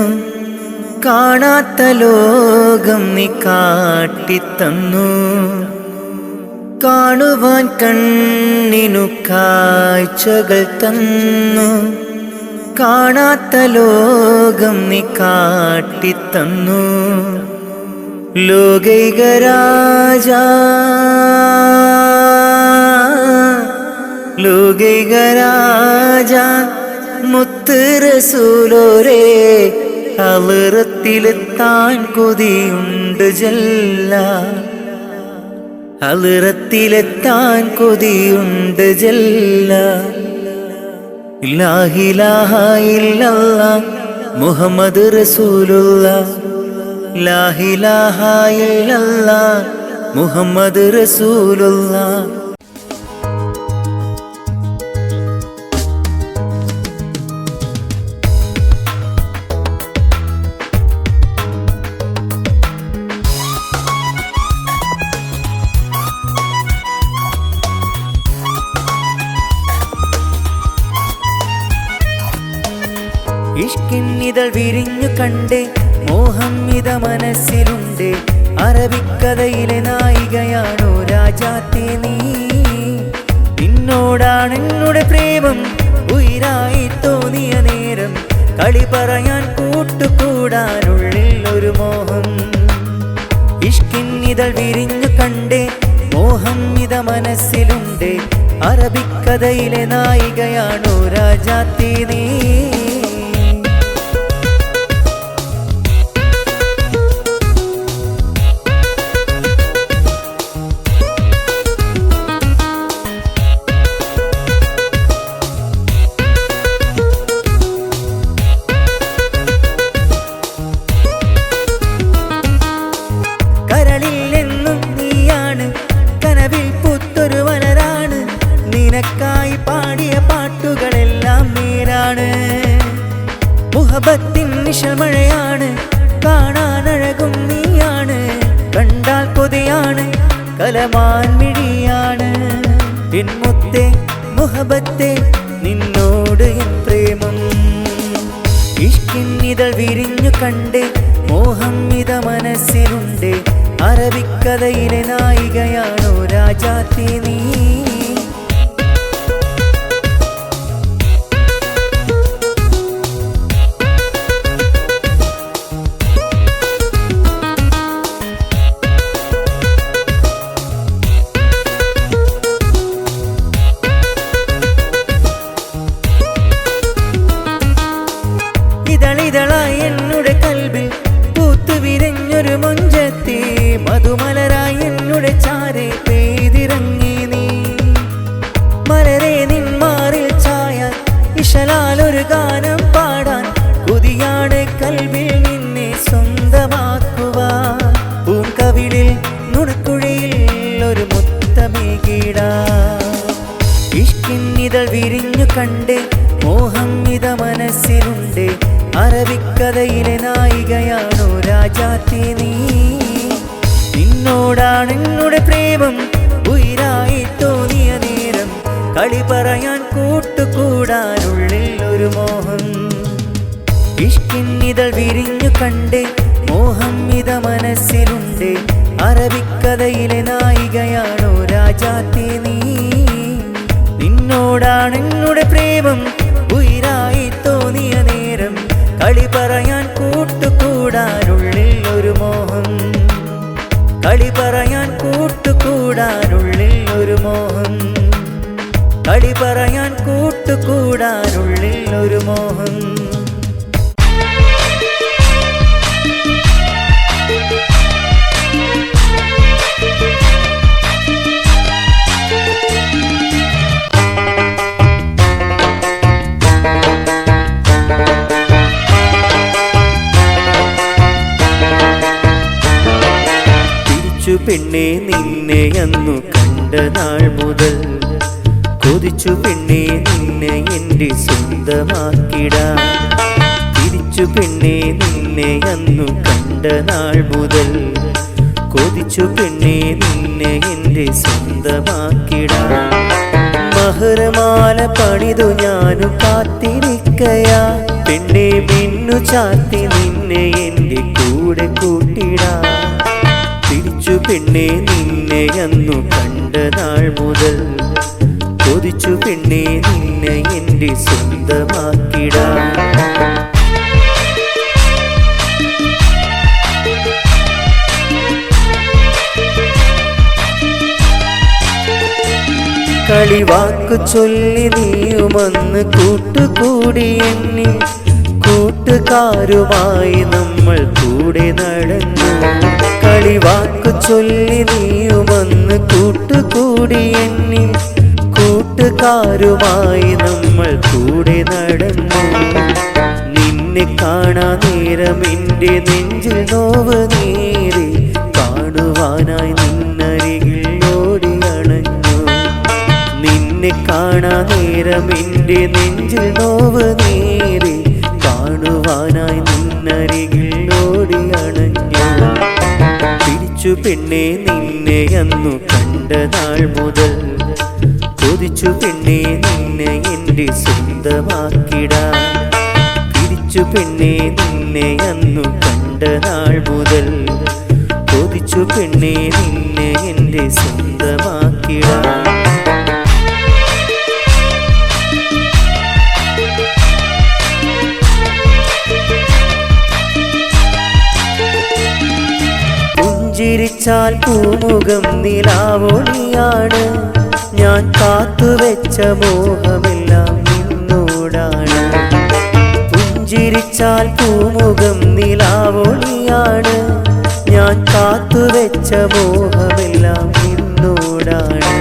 കാണാത്ത ലോകം നീ കാട്ടിത്തന്നു കാണുവാൻ കണ്ണിനു കാഴ്ചകൾ തന്നു കാണാത്ത ലോകം നീ കാട്ടിത്തന്നു ലോകൈകരാജാ ലോകൈകരാജ മുത്ത് റസൂലോരേ ഹളറത്തിലെത്താൻ കൊതിയുണ്ട് ജല്ല ഹളറത്തിലെത്താൻ കൊതിയുണ്ട് ജല്ല ലാ ഇലാഹ ഇല്ലല്ലാഹ് മുഹമ്മദ് റസൂലുള്ളാഹ് ലാ ഇലാഹ ഇല്ലല്ലാഹ് മുഹമ്മദ് റസൂലുള്ളാഹ് ഇഷ്കിന്നിതൾ വിരിഞ്ഞു കണ്ടേ മോഹം ഇത മനസ്സിലുണ്ട് അറബിക്കഥയിലെ നായികയാണോ രാജാത്തേ നീ നിന്നോടാണ് എന്നുടെ പ്രേമം ഉയിരായി തോന്നിയ നേരം കളി പറയാൻ കൂട്ടുകൂടാനുള്ളിൽ ഒരു മോഹം ഇഷ്കിന്നിതൾ വിരിഞ്ഞു കണ്ടേ മോഹം ഇത മനസ്സിലുണ്ട് അറബിക്കഥയിലെ നായികയാണോ രാജാത്തേ നീ നിനക്കായി പാടിയ പാട്ടുകളെല്ലാം നേരാണ് മുഹബത്തിൻ നിശമഴയാണ് കാണാനഴകും നീയാണ് കണ്ടാൽ കൊതിയാണ് കലമാൻ മിഴിയാണ് എൻ മുത്തേ മുഹബത്തെ നിന്നോട് എൻ പ്രേമം ഇഷ്കിന്നിതൾ വിരിഞ്ഞു കണ്ടേ മോഹം ഇത മനസ്സിലുണ്ട് അറബിക്കഥയിലെ നായികയാണോ രാജാത്തേ നീ ഇതളിതളായി എന്നുടെ കൽബിൽ പൂത്തുവിരിഞ്ഞൊരു മൊഞ്ചത്തി മധുമലരായി എന്നുടെ ചാരെ പെയ്തിറങ്ങി നീ രാജാത്തി നീ. നിന്നോടാണ് എന്നുടെ പ്രേമം ഉയിരായി തോന്നിയ നേരം, കളി പറയാൻ കൂട്ടുകൂടാനുള്ളിൽ ഒരു മോഹം. ഇഷ്കിന്നിതൾ വിരിഞ്ഞു കണ്ടേ മോഹം ഇത മനസ്സിലുണ്ട്. അറബിക്കഥയിലെ നായികയാണോ രാജാത്തി നീ. നിന്നോടാണ് എന്നുടെ പ്രേമം ഉയിരായി തോന്നിയ നേരം, കളി പറയാൻ കൂട്ടുകൂടാനുള്ളിൽ ഒരു മോഹം. കളി പറയാൻ കൂട്ടുകൂടാനുള്ളിൽ ഒരു മോഹം. കളി പറയാൻ കൂട്ടുകൂടാനുള്ളിൽ ഒരു മോഹം. പെണ്ണേ നിന്നെ അന്നു കണ്ട നാൾ മുതൽ, കൊതിച്ചു പെണ്ണേ നിന്നെ എൻ്റെ സ്വന്തമാക്കിടാൻ. തിരിച്ചു പെണ്ണേ നിന്നെ അന്നു കണ്ട നാൾ മുതൽ, കൊതിച്ചു പെണ്ണേ നിന്നെ എൻ്റെ സ്വന്തമാക്കിടാൻ. മഹർമാല പണിതു ഞാനു കാത്തിരിക്കയാ, പെണ്ണെ മിന്നു ചാത്തി നിന്നെ എൻ്റെ കൂടെ കൂട്ടിടാൻ. തിരിച്ചു പെണ്ണേ നിന്നെ അന്നു കണ്ട നാൾ മുതൽ, കൊതിച്ചു പെണ്ണേ നിന്നെ എൻ്റെ സ്വന്തമാക്കിടാൻ. കളിവാക്കു ചൊല്ലി നീയുമന്ന് കൂട്ടുകൂടി എന്നിൽ, കൂട്ടുകാരുമായി നമ്മൾ കൂടെ നടന്നു. കളിവാക്കു ചൊല്ലി നീയുമന്ന് കൂട്ടുകൂടി എന്നിൽ, കൂട്ടുകാരുമായി നമ്മൾ കൂടെ നടന്നു. നിന്നെ കാണാ നേരം എൻ്റെ നെഞ്ചിൽ നോവ് നേരി, കാണുവാനായി നിന്നരികിൽ ഓടി അണഞ്ഞു. നിന്നെ കാണാ നേരം എൻ്റെ നെഞ്ചിൽ നോവ് നേരി, കാണുവാനായി നിന്നരികിൽ ഓടി അണഞ്ഞു. തിരിച്ചു പെണ്ണേ നിന്നെ അന്നു കണ്ട നാൾ മുതൽ, കൊതിച്ചു പെണ്ണേ നിന്നെ എൻ്റെ സ്വന്തമാക്കിടാൻ. തിരിച്ചു പെണ്ണേ നിന്നെ അന്നു കണ്ട നാൾ മുതൽ, കൊതിച്ചു പെണ്ണേ നിന്നെ എൻ്റെ സ്വന്തമാക്കിടാൻ. പുഞ്ചിരിച്ചാൽ പൂമുഖം നിലാവൊളിയാണ്, ഞാൻ കാത്തുവെച്ച മോഹമെല്ലാം നിന്നോടാണ്. പുഞ്ചിരിച്ചാൽ പൂമുഖം നിലാവൊളിയാണ്, ഞാൻ കാത്തുവെച്ച മോഹമെല്ലാം നിന്നോടാണ്.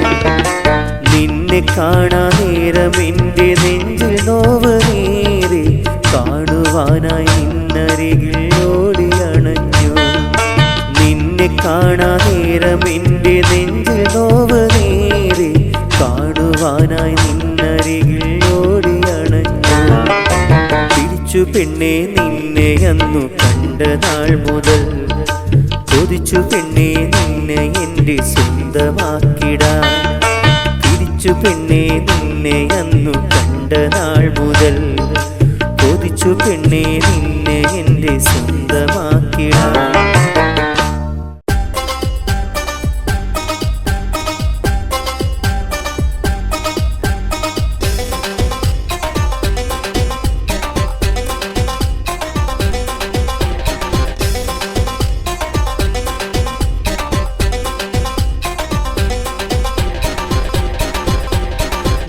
നിന്നെ കാണാ നേരം എൻ്റെ നെഞ്ചിൽ നോവ് നേരി, കാണുവാനായി നിന്നരികിൽ ഓടി അണഞ്ഞു. നിന്നെ കാണാ നേരം എൻ്റെ നെഞ്ചിൽ നോവ് നേരി, കാണുവാനായി നിന്നരികിൽ ഓടി അണഞ്ഞു. തിരിച്ചു പെണ്ണേ നിന്നെ അന്നു കണ്ട നാൾ മുതൽ, കൊതിച്ചു പെണ്ണേ നിന്നെ എൻ്റെ സ്വന്തമാക്കിടാൻ. തിരിച്ചു പെണ്ണേ നിന്നെ അന്നു കണ്ട നാൾ മുതൽ, കൊതിച്ചു പെണ്ണേ നിന്നെ എൻ്റെ സ്വന്തമാക്കിടാൻ.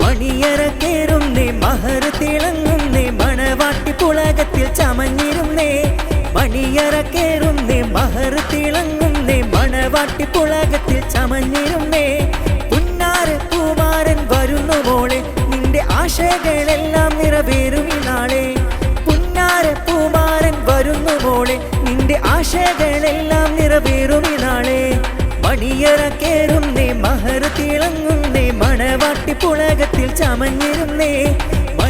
മണിയറക്കേറുന്നേ മഹർ തിളങ്ങുന്നേ, മണവാട്ടി പുളകത്തിൽ ചമഞ്ഞിരുന്നേ. മണിയറക്കേറുന്നേ മഹർ തിളങ്ങുന്നേ, മണവാട്ടി പുളകത്തിൽ ചമഞ്ഞിരുന്നേ. പുന്നാര പൂമാരൻ വരുന്നു മോളെ, നിന്റെ ആശകളെല്ലാം നിറവേറും ഈ നാളെ. പുന്നാര പൂമാരൻ വരുന്നു മോളെ, നിന്റെ ആശകളെല്ലാം നിറവേറും ഈ നാളെ. മണിയറക്കേറുന്നേ മഹർ തിളങ്ങുന്നേ, മണവാട്ടി പുളകത്തിൽ ചമഞ്ഞിരുന്നേ.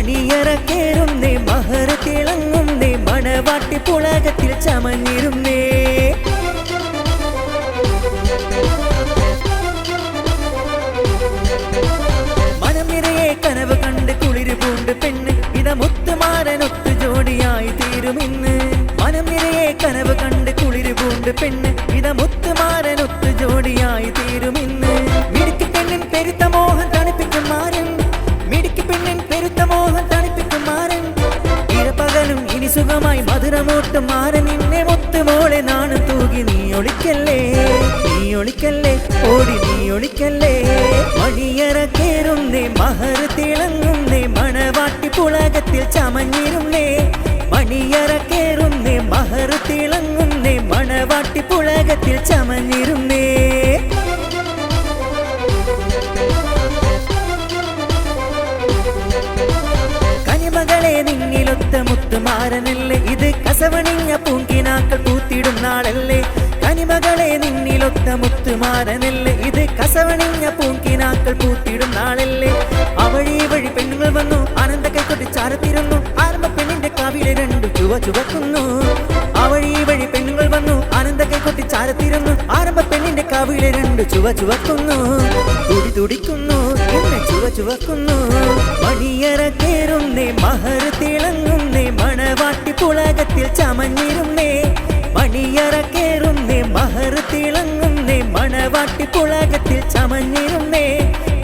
മണിയറക്കേറുന്നേ മഹർ തിളങ്ങുന്നേ മണവാട്ടി പുളകത്തിൽ ചമഞ്ഞിരുന്നേ മനം നിറയെ കനവ് കണ്ട് കുളിര് പൂണ്ട് പെണ്ണ് ഇത മുത്തുമാരനൊത്തു ജോഡിയായി തീരുമിന്ന് മനം നിറയെ കനവ് കണ്ട് കുളിര് പൂണ്ട് പെണ്ണ് ഇത മുത്തുമാരനൊത്തു ജോഡിയായി തീരുമിന്ന് മിടുക്കി പെണ്ണിൻ പെരുത്ത മോഹം തണുപ്പിക്കും മാരൻ മിടുക്കി പെണ്ണിൻ പെരുത്ത മോഹം തണുപ്പിക്കും മാരൻ ഇരപകലും ഇനി സുഖമായി മധുരമോട്ടും മാരൻ നിന്നെ മുത്തുമോളെ നാണു തൂകി നീ ഒളിക്കല്ലേ ഓടി നീ ഒളിക്കല്ലേ മണിയറക്കേറുന്നേ മഹർ തിളങ്ങുന്നേ മണവാട്ടി പുളകത്തിൽ ചമഞ്ഞിരുന്നേ മണിയറക്കേറുന്നേ മഹർ തിളങ്ങുന്നേ മണവാട്ടി പുളകത്തിൽ ചമഞ്ഞിരുന്നേ കനിമകളെ നിന്നിലൊത്ത മുത്തുമാരനല്ലേ ഇത് കസവണിഞ്ഞ പൂങ്കിനാക്കൾ പൂത്തിടും നാളല്ലേ കനിമകളെ നിന്നിലൊത്ത മുത്തുമാരനല്ലേ ഇത് കസവണിഞ്ഞ പൂങ്കിനാക്കൾ പൂത്തിടും നാളല്ലേ അവഴി വഴി പെണ്ണുങ്ങൾ വന്നു ആനന്ദ കൈക്കൊട്ടി ചാരത്തിരുന്നു ആരംഭ പെണ്ണിന്റെ കാവിലെ രണ്ടു ചുവക്കുന്നു അവഴി വഴി പെണ്ണുങ്ങൾ വന്നു ആനന്ദ കൈക്കൊട്ടി ചാരത്തിരുന്നു ആരംഭ പെണ്ണിന്റെ കാവിലെ രണ്ടു ചുവക്കുന്നു തുടിക്കുന്നു എന്നെ ചുവക്കുന്നു മണിയറക്കേറുന്നേ മഹർ തിളങ്ങുന്നേ മണവാട്ടി പുളകത്തിൽ ചമഞ്ഞിരുന്നേ മണിയറക്കേറുന്നേ മഹർ തിളങ്ങുന്നേ മണവാട്ടി പുളകത്തിൽ ചമഞ്ഞിരുന്നേ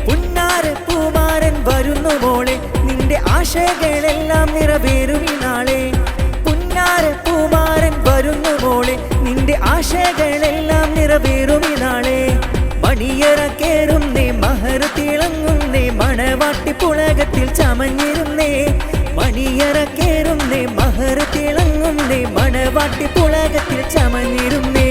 പുന്നാര പൂമാരൻ വരുന്നു മോളെ നിന്റെ ആശകളെല്ലാം നിറവേറും ഈ നാളെ പുന്നാര പൂമാരൻ വരുന്നു മോളെ നിന്റെ ആശകളെല്ലാം നിറവേറും ഈ നാളെ മണിയറക്കേറുന്നേ മഹർ തിളങ്ങുന്നേ മണവാട്ടി പുളകത്തിൽ ചമഞ്ഞിരുന്നേ മണിയറക്കേറുന്നേ മഹർ തിളങ്ങുന്നേ മണവാട്ടി പുളകത്തിൽ ചമഞ്ഞിരുന്നേ